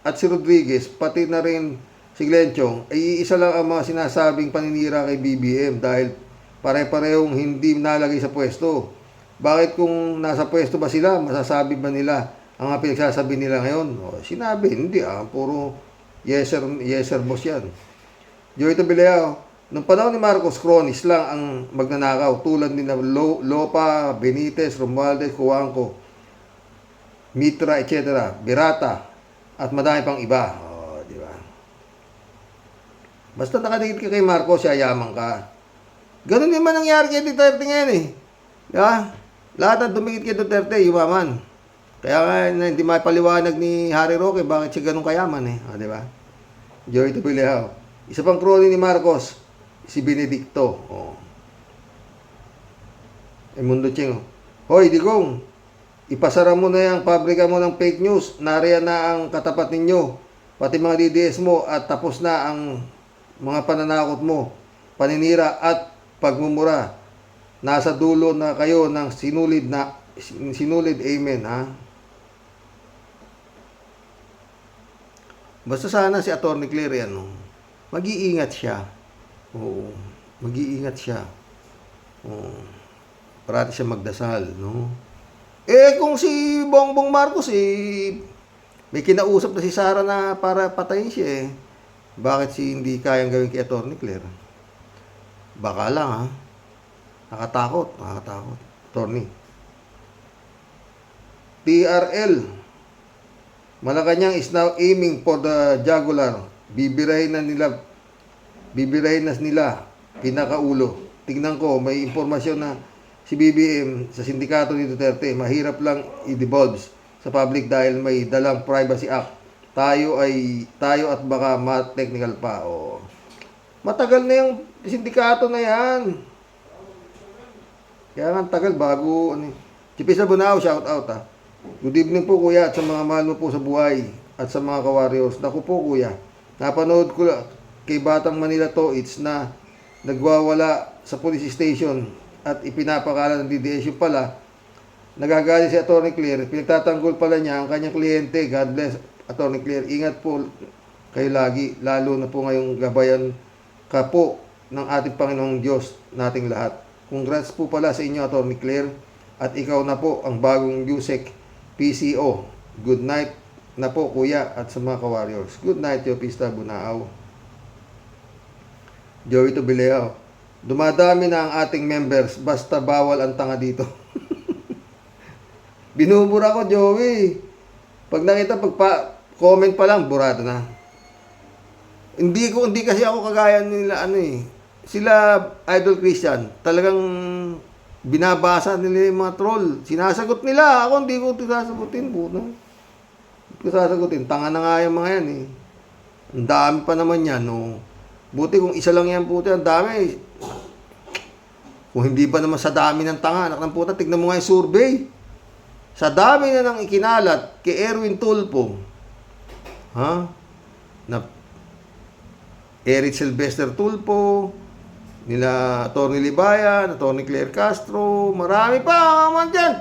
at si Rodriguez, pati na rin si Glenchong, ay isa lang ang mga sinasabing paninira kay BBM dahil pare-parehong hindi nalagay sa pwesto. Bakit kung nasa pwesto ba sila, masasabi ba nila ang mga pinagsasabi nila ngayon? O, sinabi, hindi puro yeser boss yan. Joey Tabilao, nung panahon ni Marcos, Cronis lang ang magnanakaw tulad ni Lopa, Benitez, Romualdez, Cuangco, Mitra, etc., Birata, at madami pang iba. O, di ba? Basta nakadikit ka kay Marcos, yayaman ka. Ganun din man nangyari kay Duterte ngayon eh. Di ba? Lahat ng dumikit kay Duterte, yumaman. Kaya nga, hindi mapaliwanag ni Harry Roque bakit siya ganun kayaman eh. O, di ba? Joey Tabilao. Isa pang crony ni Marcos, si Benedicto. O. Mundo Cheng. Hoy, Digong, ipasara mo na yung pabrika mo ng fake news. Nariyan na ang katapat ninyo. Pati mga DDS mo at tapos na ang mga pananakot mo. Paninira at pagmumura. Nasa dulo na kayo ng sinulid. Amen, ha? Basta sana si Atty. Claire yan, no? Mag-iingat siya. Oo. Mag-iingat siya. Oo. Parati siya magdasal, no? Kung si Bongbong Marcos, may kinausap na si Sara na para patayin siya, bakit hindi kayang gawin kay Atty. Claire? Baka lang, ha? Nakatakot. Attorney. TRL. Malacanang is now aiming for the jugular. Bibirahin na nila pinakaulo. Tignan ko, may impormasyon na si BBM sa sindikato ni Duterte, mahirap lang i-devolve sa public dahil may dalang Privacy Act. Tayo at baka ma-technical pa. O. Matagal na yung sindikato na yan. Kaya nga tagal bago Chipisa Bunao, shout out ha. Good evening po kuya at sa mga mahal mo po sa buhay at sa mga ka-warriors. Naku po kuya, napanood ko kay Batang Manila Toits na nagwawala sa police station at ipinapakala ng DDS yung pala. Nagagalit si Atty. Claire, pinagtatanggol pala niya ang kanyang kliyente. God bless, Atty. Claire. Ingat po kayo lagi, lalo na po ngayong gabayan ka po ng ating Panginoong Diyos nating lahat. Congrats po pala sa inyo, Atty. Claire. At ikaw na po ang bagong USEC PCO. Good night na po, kuya, at sa mga ka-warriors. Good night, yo, Pista Bunao. Joey Tabilao. Dumadami na ang ating members, basta bawal ang tanga dito. Binubura ko, Joey. Pag nakita, comment pa lang, burado na. Hindi kasi ako kagaya nila, sila, Idol Christian, talagang binabasa nila yung mga troll. Sinasagot nila, ako hindi ko sasagutin, puto. Hindi ko sasagutin, tanga na nga yung mga yan, eh. Ang dami pa naman yan, no. Buti kung isa lang yan, puto, ang dami. Kung hindi pa naman sa dami ng tanga, anak ng puta, tignan mo nga yung survey. Sa dami na nang ikinalat kay Erwin Tulfo, na Eric Sylvester Tulfo, nila Atty. Libayan, Atty. Claire Castro, marami pa man dyan.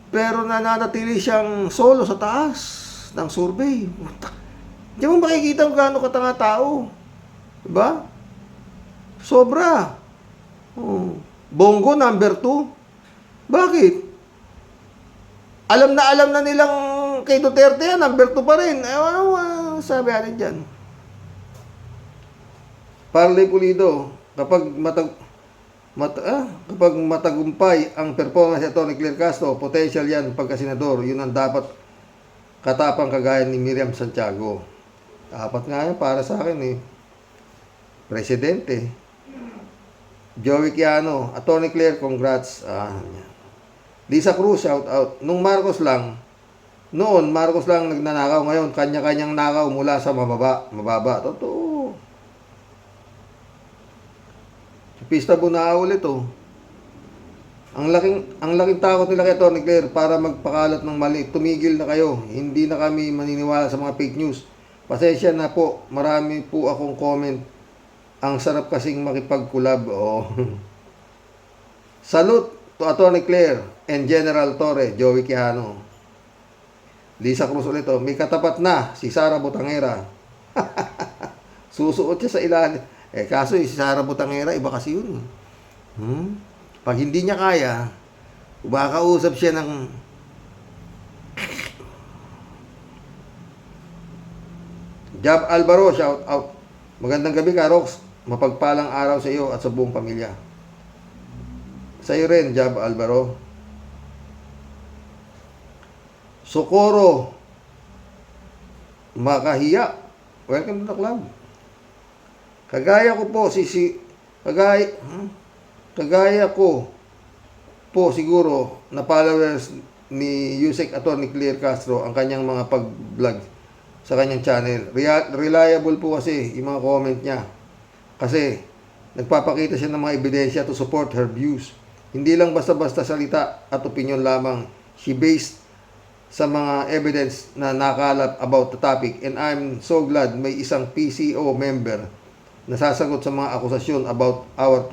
Pero nananatili siyang solo sa taas ng survey. Diyan mo makikita kung gaano katanga tao. Diba? Sobra. Oh. Bongo number 2. Bakit? Alam na nilang kay Duterte yan, number 2 pa rin. Sabi natin dyan. Parley Pulido, kapag matagumpay ang performance ni Tony Claire Castro, potential yan pagka-senador. Yun ang dapat katapang kagaya ni Miriam Santiago. Dapat nga yan para sa akin eh. Presidente. Joey Quiano, Atty. Claire, congrats. Lisa Cruz, shout out. Noon Marcos lang nagnanakaw. Ngayon, kanya-kanyang nakaw mula sa mababa. Totoo. Pista Bunao ulit oh. Ang laking takot nila kay Atty. Claire para magpakalat ng mali. Tumigil na kayo. Hindi na kami maniniwala sa mga fake news. Pasensya na po. Marami po akong comment. Ang sarap kasing makipagkulab. Oh. Salute to Atty. Claire and General Torre, Joey Quijano. Lisa Cruz ulit oh. May katapat na si Sara Butangera. Susuot siya sa ilalim. Kaso si Sara Butangera, iba kasi yun. Pag hindi niya kaya, bakausap siya ng Jab Alvaro, shout out. Magandang gabi ka, Rox. Mapagpalang araw sa iyo at sa buong pamilya. Sa iyo rin, Jab Alvaro. Socorro Makahiya. Welcome to the club. Kagaya ko po siguro na followers ni Yusek Atty. Claire Castro ang kanyang mga pag-vlog sa kanyang channel. Reliable po kasi yung mga comment niya. Kasi nagpapakita siya ng mga ebidensya to support her views. Hindi lang basta-basta salita at opinion lamang. She based sa mga evidence na nakalap about the topic, and I'm so glad may isang PCO member nasasagot sa mga akusasyon about our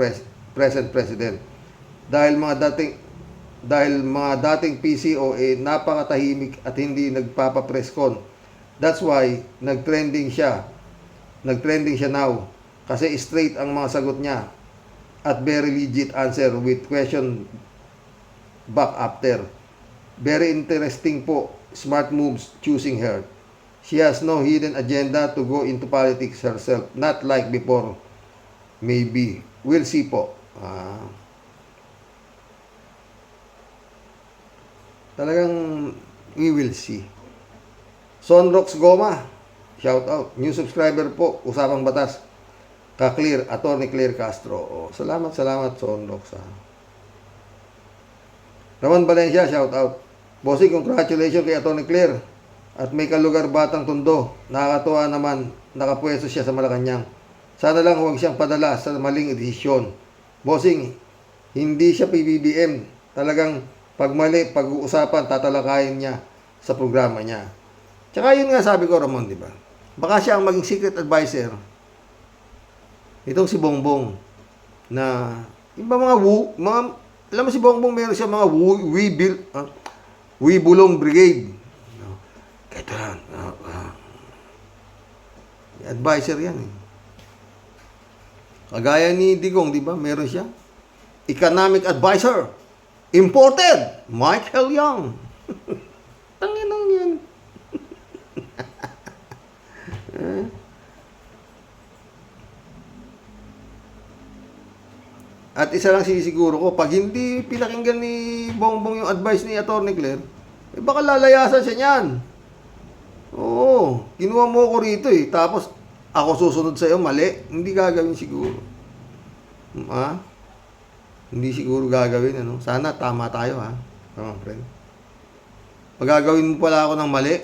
present president. Dahil mga dating PCO napakatahimik at hindi nagpapa-press con. That's why nagtrending siya now kasi straight ang mga sagot niya at very legit answer with question back after. Very interesting po. Smart moves choosing her. She has no hidden agenda to go into politics herself. Not like before. Maybe. We'll see po. Talagang we will see. Sonrox Goma. Shout out. New subscriber po. Usapang batas. Ka-clear. Atty. Claire Castro. Salamat Sonrox. Ramon Valencia. Shout out. Bossing, congratulations kay Atty. Claire. At may kalugar Batang Tondo. Nakakatuwa naman, nakapwesto siya sa Malacanang. Sana lang huwag siyang padala sa maling desisyon. Bossing, hindi siya PBBM. Talagang pag mali, pag-uusapan, tatalakayin niya sa programa niya. Tsaka yun nga sabi ko, Ramon, di ba? Baka siya ang maging secret advisor. Itong si Bongbong. Na, yung alam mo si Bongbong, meron siya mga Wibulong Brigade. Ito yan. Advisor yan eh. Kagaya ni Digong, di ba? Meron siya. Economic advisor. Imported. Michael Young. Tanginang yan. At isa lang sisiguro ko, pag hindi pinakinggan ni Bongbong yung advice ni Atty. Claire, baka lalayasan siya niyan. Oo, kinuha mo ko rito eh. Tapos, ako susunod sa'yo, mali. Hindi gagawin siguro. Hindi siguro gagawin, ano. Sana tama tayo, ha. Tama, friend. Pag gagawin mo pala ako ng mali,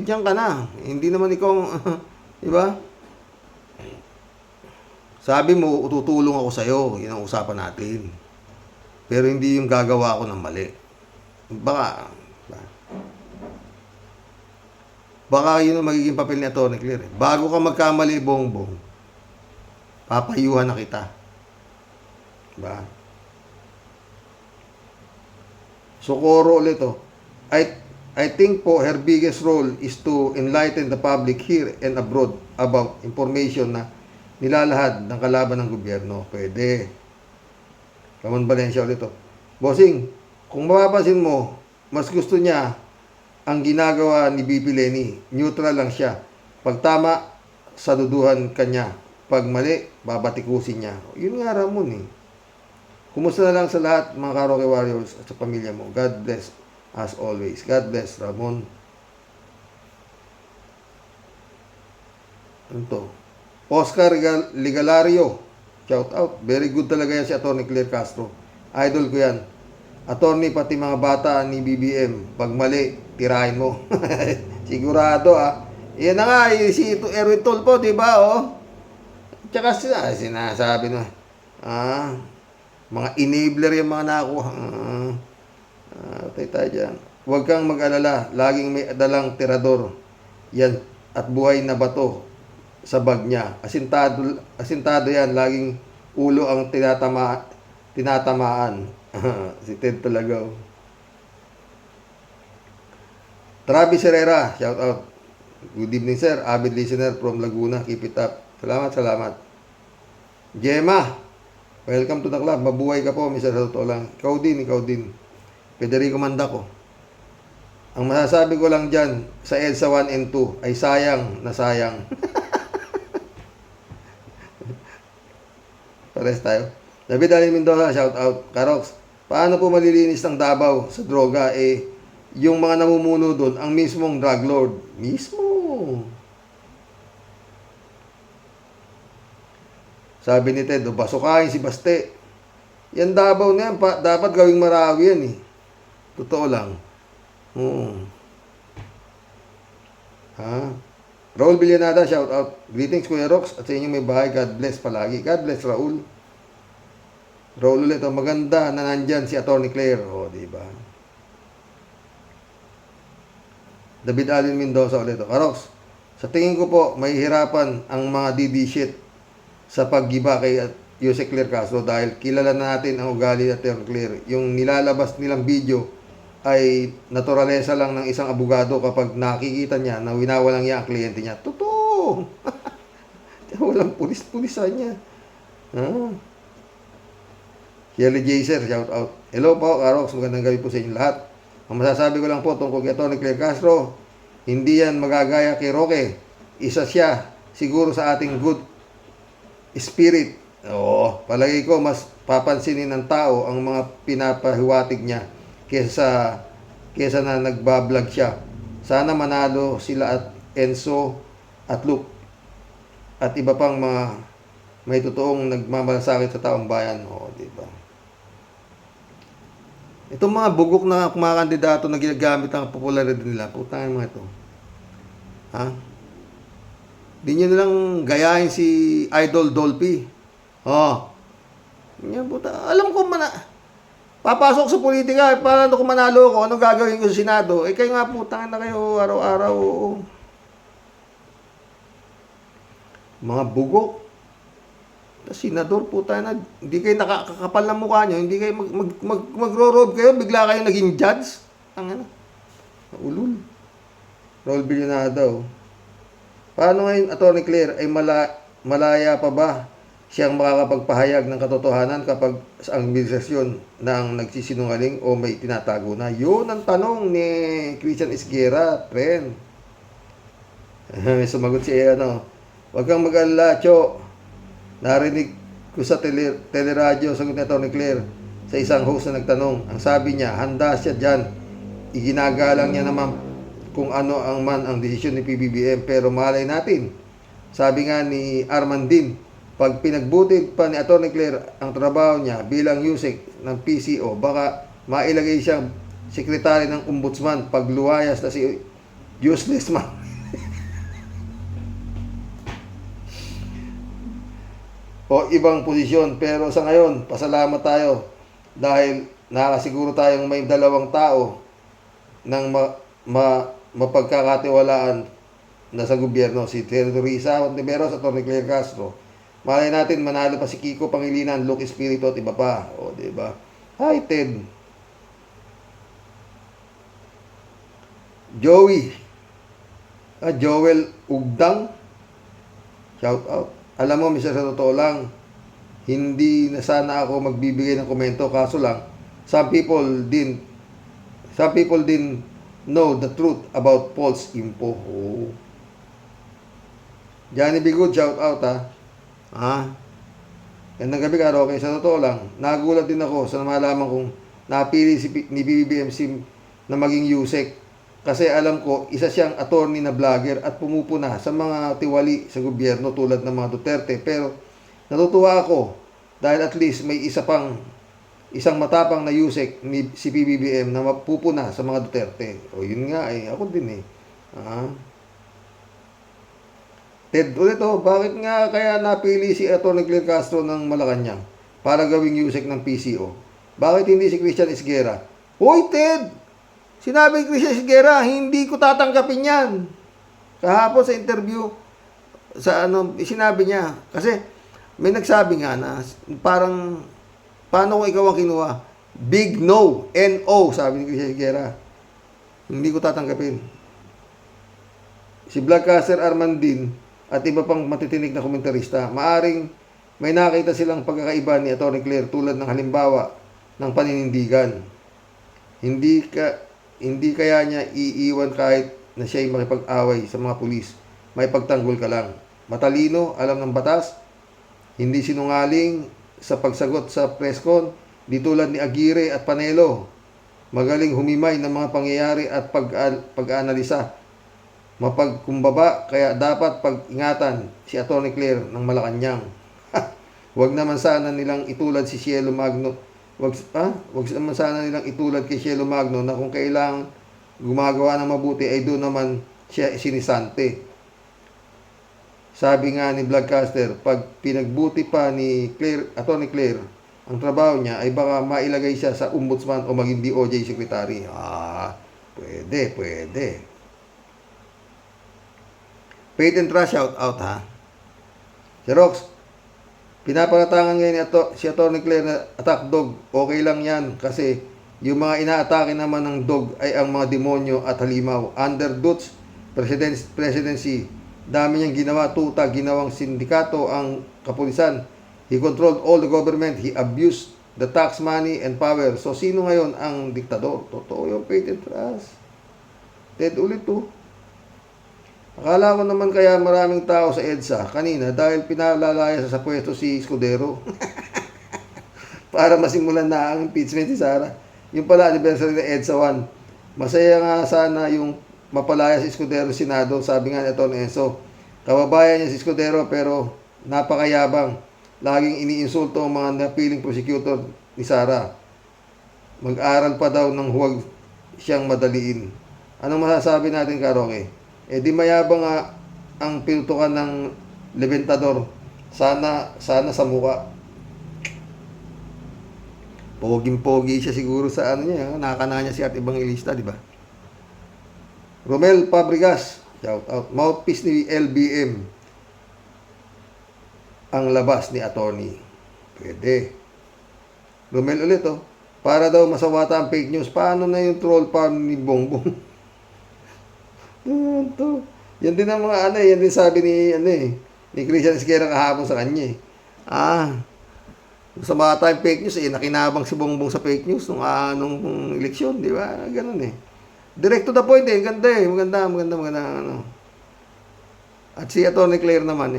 diyan ka na. Hindi naman ikaw, di ba? Sabi mo, tutulong ako sa'yo. Yun ang usapan natin. Pero hindi yung gagawa ako ng mali. Baka yun ang magiging papel ni Atty. Claire. Bago ka magkamali, Bongbong, papayuhan na kita. Diba? Socorro ulit oh. I think po her biggest role is to enlighten the public here and abroad about information na nilalahad ng kalaban ng gobyerno. Pwede. Ramon Valencia ulit to. Bossing, kung mapapansin mo, mas gusto niya ang ginagawa ni BP Lenny. Neutral lang siya. Pag tama, saduduhan kanya. Pag mali, babatikusin niya. Yun nga, Ramon eh. Kumusta na lang sa lahat, mga Karaoke Warriors at sa pamilya mo. God bless as always. God bless, Ramon. Ano to? Oscar Ligalario. Shout out. Very good talaga yan si Atty. Claire Castro. Idol ko yan. Attorney, pati mga bata ni BBM. Pag mali, tirahin mo. Sigurado ah. Yan na nga, si Erwin Tulfo, di ba oh? Tsaka sinasabi na, mga enabler yung mga nakuha. Tayo tayo dyan. Huwag kang mag-alala. Laging may dalang tirador. Yan. At buhay na bato sa bag niya. Asintado yan. Laging ulo ang tinatamaan. Si Ted talaga. Travis Herrera. Shout out. Good evening, sir. Avid listener from Laguna. Keep it up. Salamat. Gemma. Welcome to the club. Mabuhay ka po, Mr. Totoo lang. Ikaw din. Federico Mandaco. Ang masasabi ko lang dyan sa EDSA 1 and 2 ay sayang na sayang. Pares tayo. David Alin Mendoza, shout out. Karox, paano po malilinis ng Davao sa droga? Yung mga namumuno doon, ang mismong drug lord. Mismo. Sabi ni Ted, basukain si Baste. Yan Davao na yan, dapat gawing Marawi yan eh. Totoo lang. Raul Villanada, shout out. Greetings Kuya Rox at sa inyong may bahay. God bless palagi. God bless Raul. Raul ulit, maganda na nandyan si Atty. Claire. Diba? David Alin Mendoza ulit. Karox, sa tingin ko po, may hirapan ang mga DD shit sa paggiba kay Jose Claire Castro dahil kilala natin ang ugali ni Atty. Claire. Yung nilalabas nilang video ay naturalesa lang ng isang abogado kapag nakikita niya na winawalang niya ang kliyente niya. Totoo! Walang pulis-pulisan niya. Shirley Jaser, shout out. Hello po, Karox. Magandang gabi po sa inyo lahat. Ang masasabi ko lang po tungkol kay Atty. Claire Castro, hindi yan magagaya kay Roque. Isa siya siguro sa ating good spirit. Palagi ko mas papansinin ng tao ang mga pinapahiwatig niya kesa na nagbablog siya. Sana manalo sila at Enzo at Luke at iba pang mga may totoong nagmamalasakit sa taong bayan. Diba? Itong mga bugok na mga kandidato na ginagamit ang popularidad nila, putang mga ito. Di nyo nilang gayahin si Idol Dolphy. Alam ko papasok sa politika, paano kung manalo ko, anong gagawin ko sa Senado? Kayo nga putang na kayo araw-araw. Mga bugok. Senador, putang na, hindi kayo nakakapal ng mukha nyo, hindi kayo magro-rob kayo, bigla kayo naging judge. Tanga na. Ulul. Raul Villanada. Paano ngayon, Atty. Claire, ay malaya pa ba siyang makakapagpahayag ng katotohanan kapag sa administrasyon na ang nagsisinungaling o may tinatago na? Yun ang tanong ni Christian Esguera, friend. May sumagot si huwag kang mag-alala, Cho. Narinig ko sa teleradyo, sagot ni Atty. Claire sa isang host na nagtanong. Ang sabi niya, handa siya dyan. Iginagalang niya naman kung ano ang desisyon ni PBBM, pero malay natin. Sabi nga ni Armandin, pag pinagbutid pa ni Atty. Claire ang trabaho niya bilang USEC ng PCO, baka mailagay siyang sekretary ng ombudsman pag luwayas na si useless man. O ibang posisyon. Pero sa ngayon, pasalamat tayo dahil nakasiguro tayong may dalawang tao ng mapagkakatiwalaan na sa gobyerno, si Senator Risa Ontiveros at Atty. Claire Castro. Malay natin, manalo pa si Kiko Pangilinan, Luke Espiritu at iba pa. Diba? Hi, Ted. Joey. Joel Ugdang. Shout out. Alam mo, Mr. sa totoo lang, hindi na sana ako magbibigay ng komento, kaso lang, some people din know the truth about false info. Oh. Johnny B. Good, shout out ha. Ha? Gandang gabi ka, okay. Sa totoo lang, nagulat din ako sa malaman kong napili ni BBM Sim na maging Yusek. Kasi alam ko, isa siyang attorney na vlogger at pumupuna sa mga tiwali sa gobyerno tulad ng mga Duterte. Pero natutuwa ako dahil at least may isang matapang na Yusek ni si PBBM na mapupuna sa mga Duterte. O yun nga ako din Ted, ulit bakit nga kaya napili si Atty. Claire Castro ng Malacanang para gawing Yusek ng PCO? Bakit hindi si Christian Esguerra? Hoy Ted! Sinabi ni Christian Esguerra, hindi ko tatanggapin yan. Kahapon sa interview, sinabi niya. Kasi may nagsabi nga na parang, paano kung ikaw ang kinuha? Big no, N-O, sabi ni Christian Esguerra. Hindi ko tatanggapin. Si Vlogcaster Armandin at iba pang matitinig na komentarista, maaring may nakita silang pagkakaiba ni Atty. Claire tulad ng halimbawa ng paninindigan. Hindi kaya niya iiwan kahit na siya'y makipag-away sa mga pulis. May pagtanggol ka lang. Matalino, alam ng batas, hindi sinungaling sa pagsagot sa presscon, di tulad ni Aguirre at Panelo. Magaling humimay ng mga pangyayari at pag-analisa. Mapagkumbaba, kaya dapat pag-ingatan si Atty. Claire ng Malacanang. Huwag naman sana nilang itulad si Cielo Magno. Huwag naman sana nilang itulad kay Cielo Magno na kung kailangan gumagawa ng mabuti ay doon naman siya sinisante. Sabi nga ni Vlogcaster, pag pinagbuti pa ni Atty. Claire, ang trabaho niya ay baka mailagay siya sa ombudsman o maging DOJ secretary. Pwede. Patent Trust, shout out ha. Si Rox, pinapakatangan ngayon si Atty. Claire na attack dog. Okay lang yan kasi yung mga inaatake naman ng dog ay ang mga demonyo at halimaw. Under Dutch presidency, dami niyang ginawa, ginawang sindikato ang kapulisan. He controlled all the government. He abused the tax money and power. So, sino ngayon ang diktador? Totoo yung Patent Trust. Ted, ulit Akala ko naman kaya maraming tao sa EDSA kanina dahil pinalalaya sa pwesto si Escudero. Para masimulan na ang impeachment ni Sara. Yung pala, anniversary ng EDSA 1. Masaya nga sana yung mapalaya si Escudero sa Senado, sabi nga ni Atty. Enzo. Kababayan niya si Escudero pero napakayabang. Laging iniinsulto ang mga napiling prosecutor ni Sara. Mag-aral pa daw ng huwag siyang madaliin. Anong masasabi natin, Karoke? Di mayabang nga ang pinutukan ng Levantador. Sana sa mukha. Poging-pogi siya siguro sa niya. Nakakana niya si Art Evangelista, di ba? Romel Fabregas, shout out. Mouthpiece ni LBM. Ang labas ni attorney. Pwede. Romel ulit Para daw masawata ang fake news. Paano na yung troll farm ni Bongbong? Yan din ang mga yan din sabi ni Christian Esguerra kahapon sa kanya sa mga time fake news nakinabang si Bongbong sa fake news nung eleksyon, di ba? Ganun direct to the point ganda maganda At si Atty. Claire naman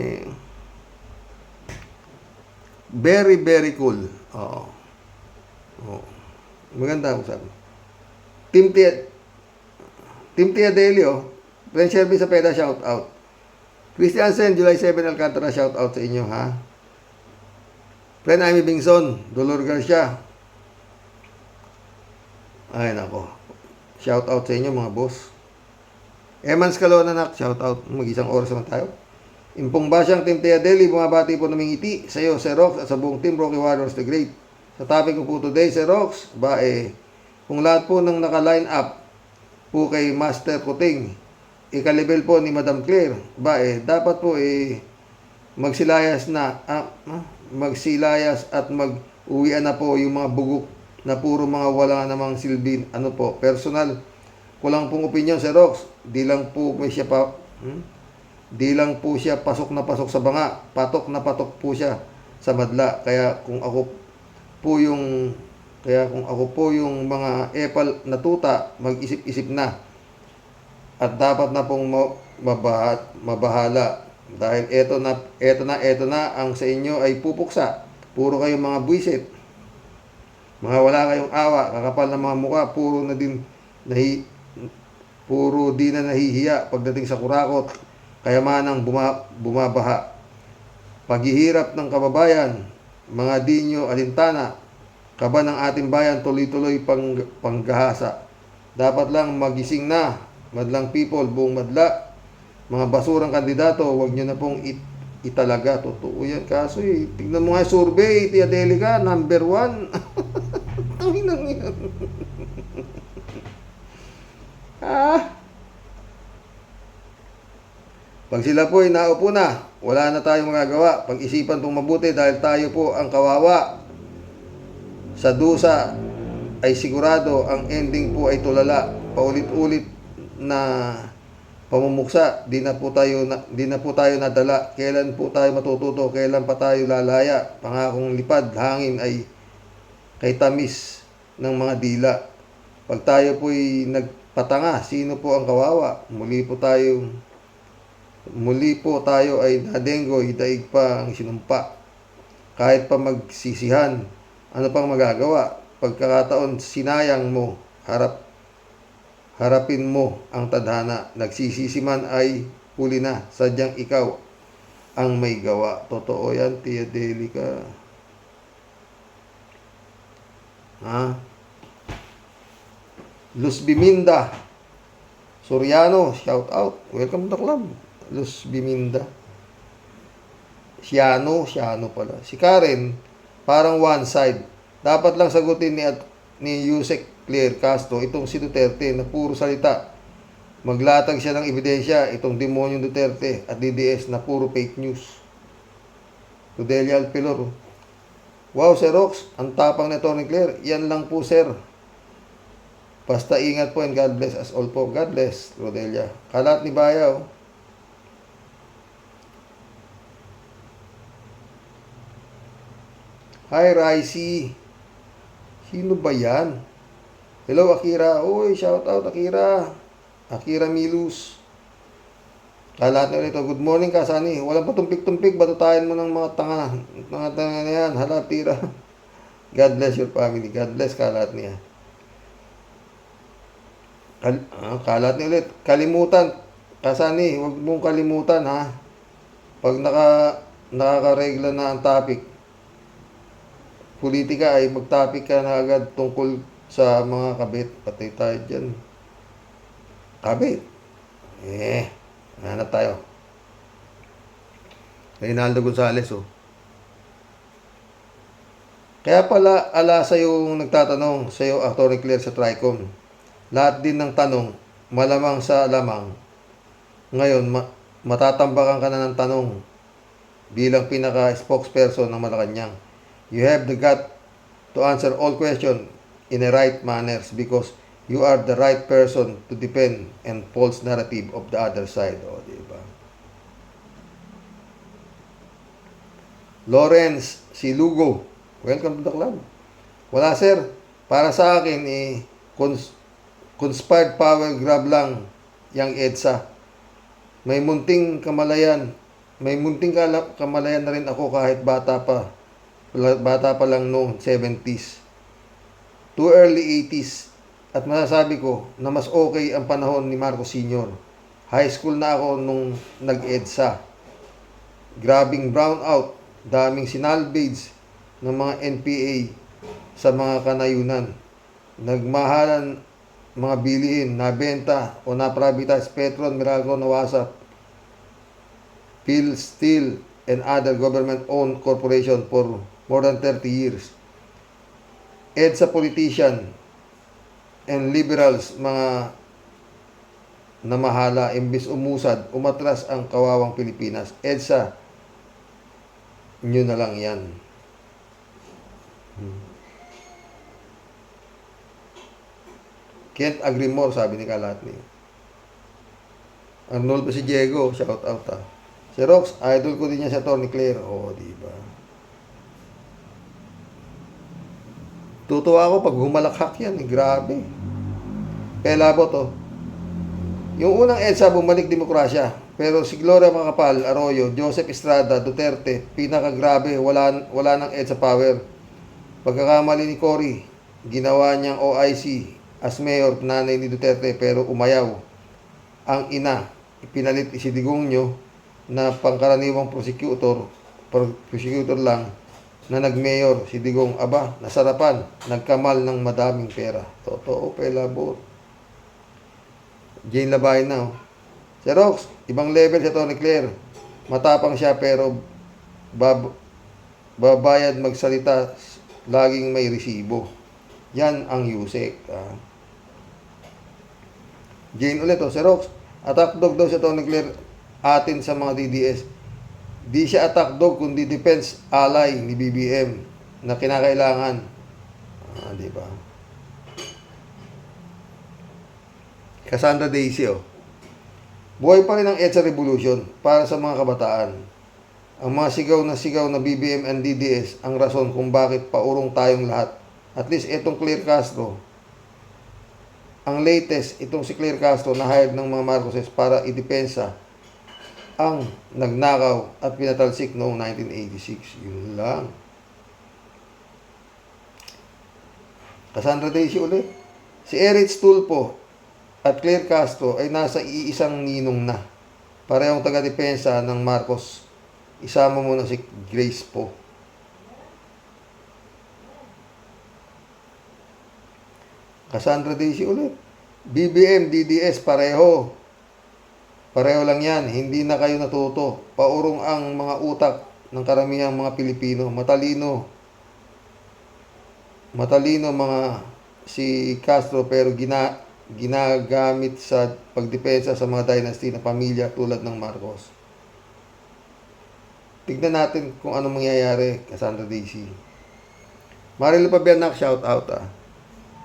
very very cool. Maganda ang sabi. Team Tia Daily Friend Shelby sa PETA, shout out. Christian Sen, July 7, Alcantara, shout out sa inyo, ha? Friend Amy Bingson, Dolor Garcia. Ay, nako. Shout out sa inyo, mga boss. Emans Calonanak, shout out. Mag-isang oras naman tayo. Impong Basyang, Team Tia Deli, bumabati po ng ngiti sa iyo, Sir Rox, at sa buong Team Rocky Warriors the Great. Sa topic ko po today, Sir Rox, kung lahat po ng naka-line up po kay Master Kuting, ikalibel po ni Madam Claire, dapat po magsilayas at mag-uwian na po yung mga bugok na puro mga wala namang silbi. Personal, kulang pong opinion, Sir Rox. Di lang po may siya pa, Di lang po siya pasok na pasok sa banga, patok na patok po siya sa madla. Kaya kung ako po yung mga epal na tuta, mag-isip-isip na. At dapat na pong mabahala. Dahil eto na, ang sa inyo ay pupuksa. Puro kayong mga buwisit. Mga wala kayong awa, kakapal na mga mukha, puro di na nahihiya pagdating sa kurakot, kayamanang bumabaha. Paghihirap ng kababayan, mga di nyo alintana, kaba ng ating bayan tuloy-tuloy panggahasa. Dapat lang magising na, madlang people, buong madla. Mga basurang kandidato, huwag nyo na pong italaga. Totoo yan. Kaso tignan mo nga yung survey, Tia Delica, number 1. Ang hinang yan. Pag sila po ay naupo na, wala na tayong magagawa. Pag-isipan pong mabuti dahil tayo po ang kawawa. Sa dusa ay sigurado ang ending po ay tulala. Paulit-ulit na pamumuksa, di na po tayo nadala. Kailan po tayo matututo? Kailan pa tayo lalaya? Pangakong lipad, hangin ay kay tamis ng mga dila. Pag tayo po'y nagpatanga, sino po ang kawawa? Muli po tayo ay nadenggoy, daig pa ang sinumpa. Kahit pa magsisihan, ano pang magagawa? Pagkakataon sinayang mo, harapin mo ang tadhana. Nagsisisi man ay huli na, sadyang ikaw ang may gawa. Totoo yan, Tia Delica. Luz Biminda Soriano, shout out. Welcome to the club. Luz Biminda. Siano pala. Si Karen, parang one side. Dapat lang sagutin ni Yusek Claire Castro itong si Duterte na puro salita. Maglatag siya ng ebidensya itong demonyong Duterte at DDS na puro fake news. Rodelia Alpilor. Wow, Sir Rox, ang tapang na Tony Claire. Yan lang po, sir. Basta ingat po and God bless us all po. God bless, Rodelia. Kalat ni Bayaw. Hi, Ricey. Sino ba yan? Hello, Akira. Uy, shout out, Akira. Akira Milus. Kalat na rito. Good morning, Kasani. Walang patumpik-tumpik. Batutayan mo ng mga tanga. Mga tanga na yan. Hala, tira. God bless your family. God bless kalat niya. Kalat niya ulit. Kalimutan. Kasani, huwag mong kalimutan, ha. Pag nakakaregla na ang topic, politika ay mag-topic ka na agad tungkol sa mga kabit. Patay tayo dyan. Kabit. Hanap tayo. Reynaldo Gonzales, oh. Kaya pala, alasa yung nagtatanong sa'yo, Atty. Claire, sa Tricom. Lahat din ng tanong, malamang sa lamang. Ngayon, matatambakan ka na ng tanong bilang pinaka-spokesperson ng Malacanang. You have the gut to answer all questions in a right manners because you are the right person to defend and false narrative of the other side. O, diba? Lawrence Silugo. Welcome to the club. Wala, sir. Para sa akin, conspired power grab lang yang EDSA. May munting kamalayan na rin ako kahit bata pa lang noong 70s. To early 80s. At masasabi ko na mas okay ang panahon ni Marcos Sr. High school na ako nung nag-EDSA. Grabing brownout, daming sinalvage ng mga NPA sa mga kanayunan. Nagmahalan mga bilihin, nabenta o naprivatize Petron, Meralco, Nawasa, Phil Steel, and other government-owned corporation for more than 30 years. EDSA politician and liberals, mga namahala, imbis umusad, umatras ang kawawang Pilipinas. EDSA, nyo na lang yan. Can't agree more, sabi ni Kalatni. Arnoldo si Diego, shout out ah. Si Rox, idol ko din niya sa Tony Claire. Oo, di ba? Tutuwa ako pag humalakhak yan, eh. Grabe. Kaya labo to. Yung unang EDSA, bumalik demokrasya. Pero si Gloria Macapagal, Arroyo, Joseph Estrada, Duterte, pinakagrabe, wala nang EDSA power. Pagkakamali ni Cory, ginawa niyang OIC as mayor, nanay ni Duterte, pero umayaw. Ang ina, ipinalit si Digongyo na pangkaraniwang prosecutor lang, na nag-mayor si Digong. Aba, nasarapan, nagkamal ng madaming pera. Totoo, pelabot. Jane Labay na. Si Rox, ibang level si Tony Claire. Matapang siya pero babayad magsalita, laging may resibo. Yan ang Yusek. Jane ulit, si Rox, attack dog daw si Tony Claire atin sa mga DDS. Di siya attack dog, kundi defense ally ni BBM na kinakailangan. Di ba? Cassandra Daisy, buhay pa rin ang EDSA Revolution para sa mga kabataan. Ang mga sigaw na BBM and DDS ang rason kung bakit paurong tayong lahat. At least itong Claire Castro, ang latest, itong si Claire Castro na hired ng mga Marcoses para idepensa ang nagnakaw at pinatalsik noong 1986. Yun lang. Cassandra Daisy ulit. Si Erich Tulfo at Claire Castro ay nasa iisang ninong na. Parehong taga-depensa ng Marcos. Isama mo na si Grace po. Cassandra Daisy ulit. BBM, DDS, pareho. Pareho lang yan. Hindi na kayo natuto. Paurong ang mga utak ng karamihang mga Pilipino. Matalino mga si Castro, pero ginagamit sa pagdepensa sa mga dynasty na pamilya tulad ng Marcos. Tignan natin kung ano mangyayari, Cassandra Daisy. Marilo Pabianak, shout out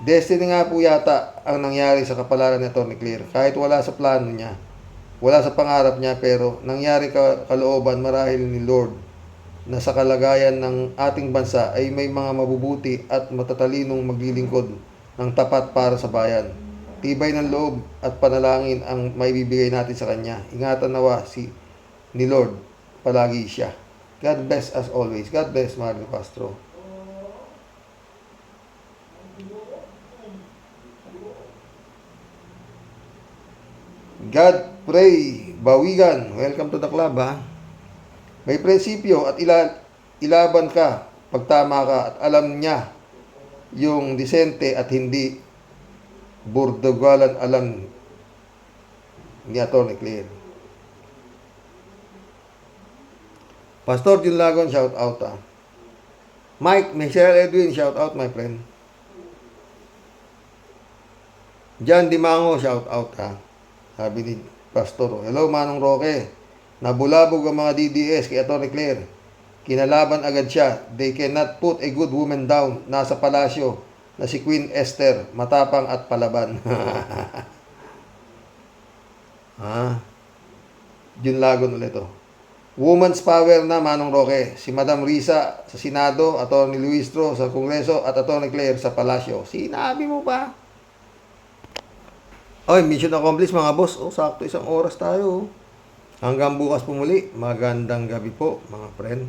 Destiny nga po yata ang nangyari sa kapalaran ni Tony Claire. Kahit wala sa plano niya, wala sa pangarap niya, pero nangyari kalooban marahil ni Lord na sa kalagayan ng ating bansa ay may mga mabubuti at matatalinong maglilingkod ng tapat para sa bayan. Tibay ng loob at panalangin ang maibibigay natin sa Kanya. Ingatan nawa ni Lord palagi siya. God bless as always. God bless, Mario Castro. God pray, Bawigan. Welcome to the club, ha. May prinsipyo at ilaban ka pag tama ka at alam niya yung disente at hindi burdugalan alam ni Atty. Claire. Pastor Jun Lagon, shout out Mike, Michelle Edwin, shout out my friend. Jan Dimango, shout out Sabi ni Pastor, hello Manong Roque. Nabulabog ang mga DDS kay Atty. Claire. Kinalaban agad siya. They cannot put a good woman down. Nasa palasyo na si Queen Esther, matapang at palaban. Jun Lagon ulit Woman's power na, Manong Roque. Si Madam Risa sa Senado, Atty. Luistro sa Kongreso, at Atty. Claire sa palasyo. Sinabi mo pa? Oy, mission accomplished mga boss. Sakto 1 oras tayo. Hanggang bukas po muli. Magandang gabi po, mga friend.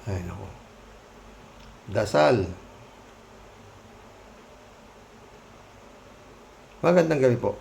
Ay, naku. Dasal. Magandang gabi po.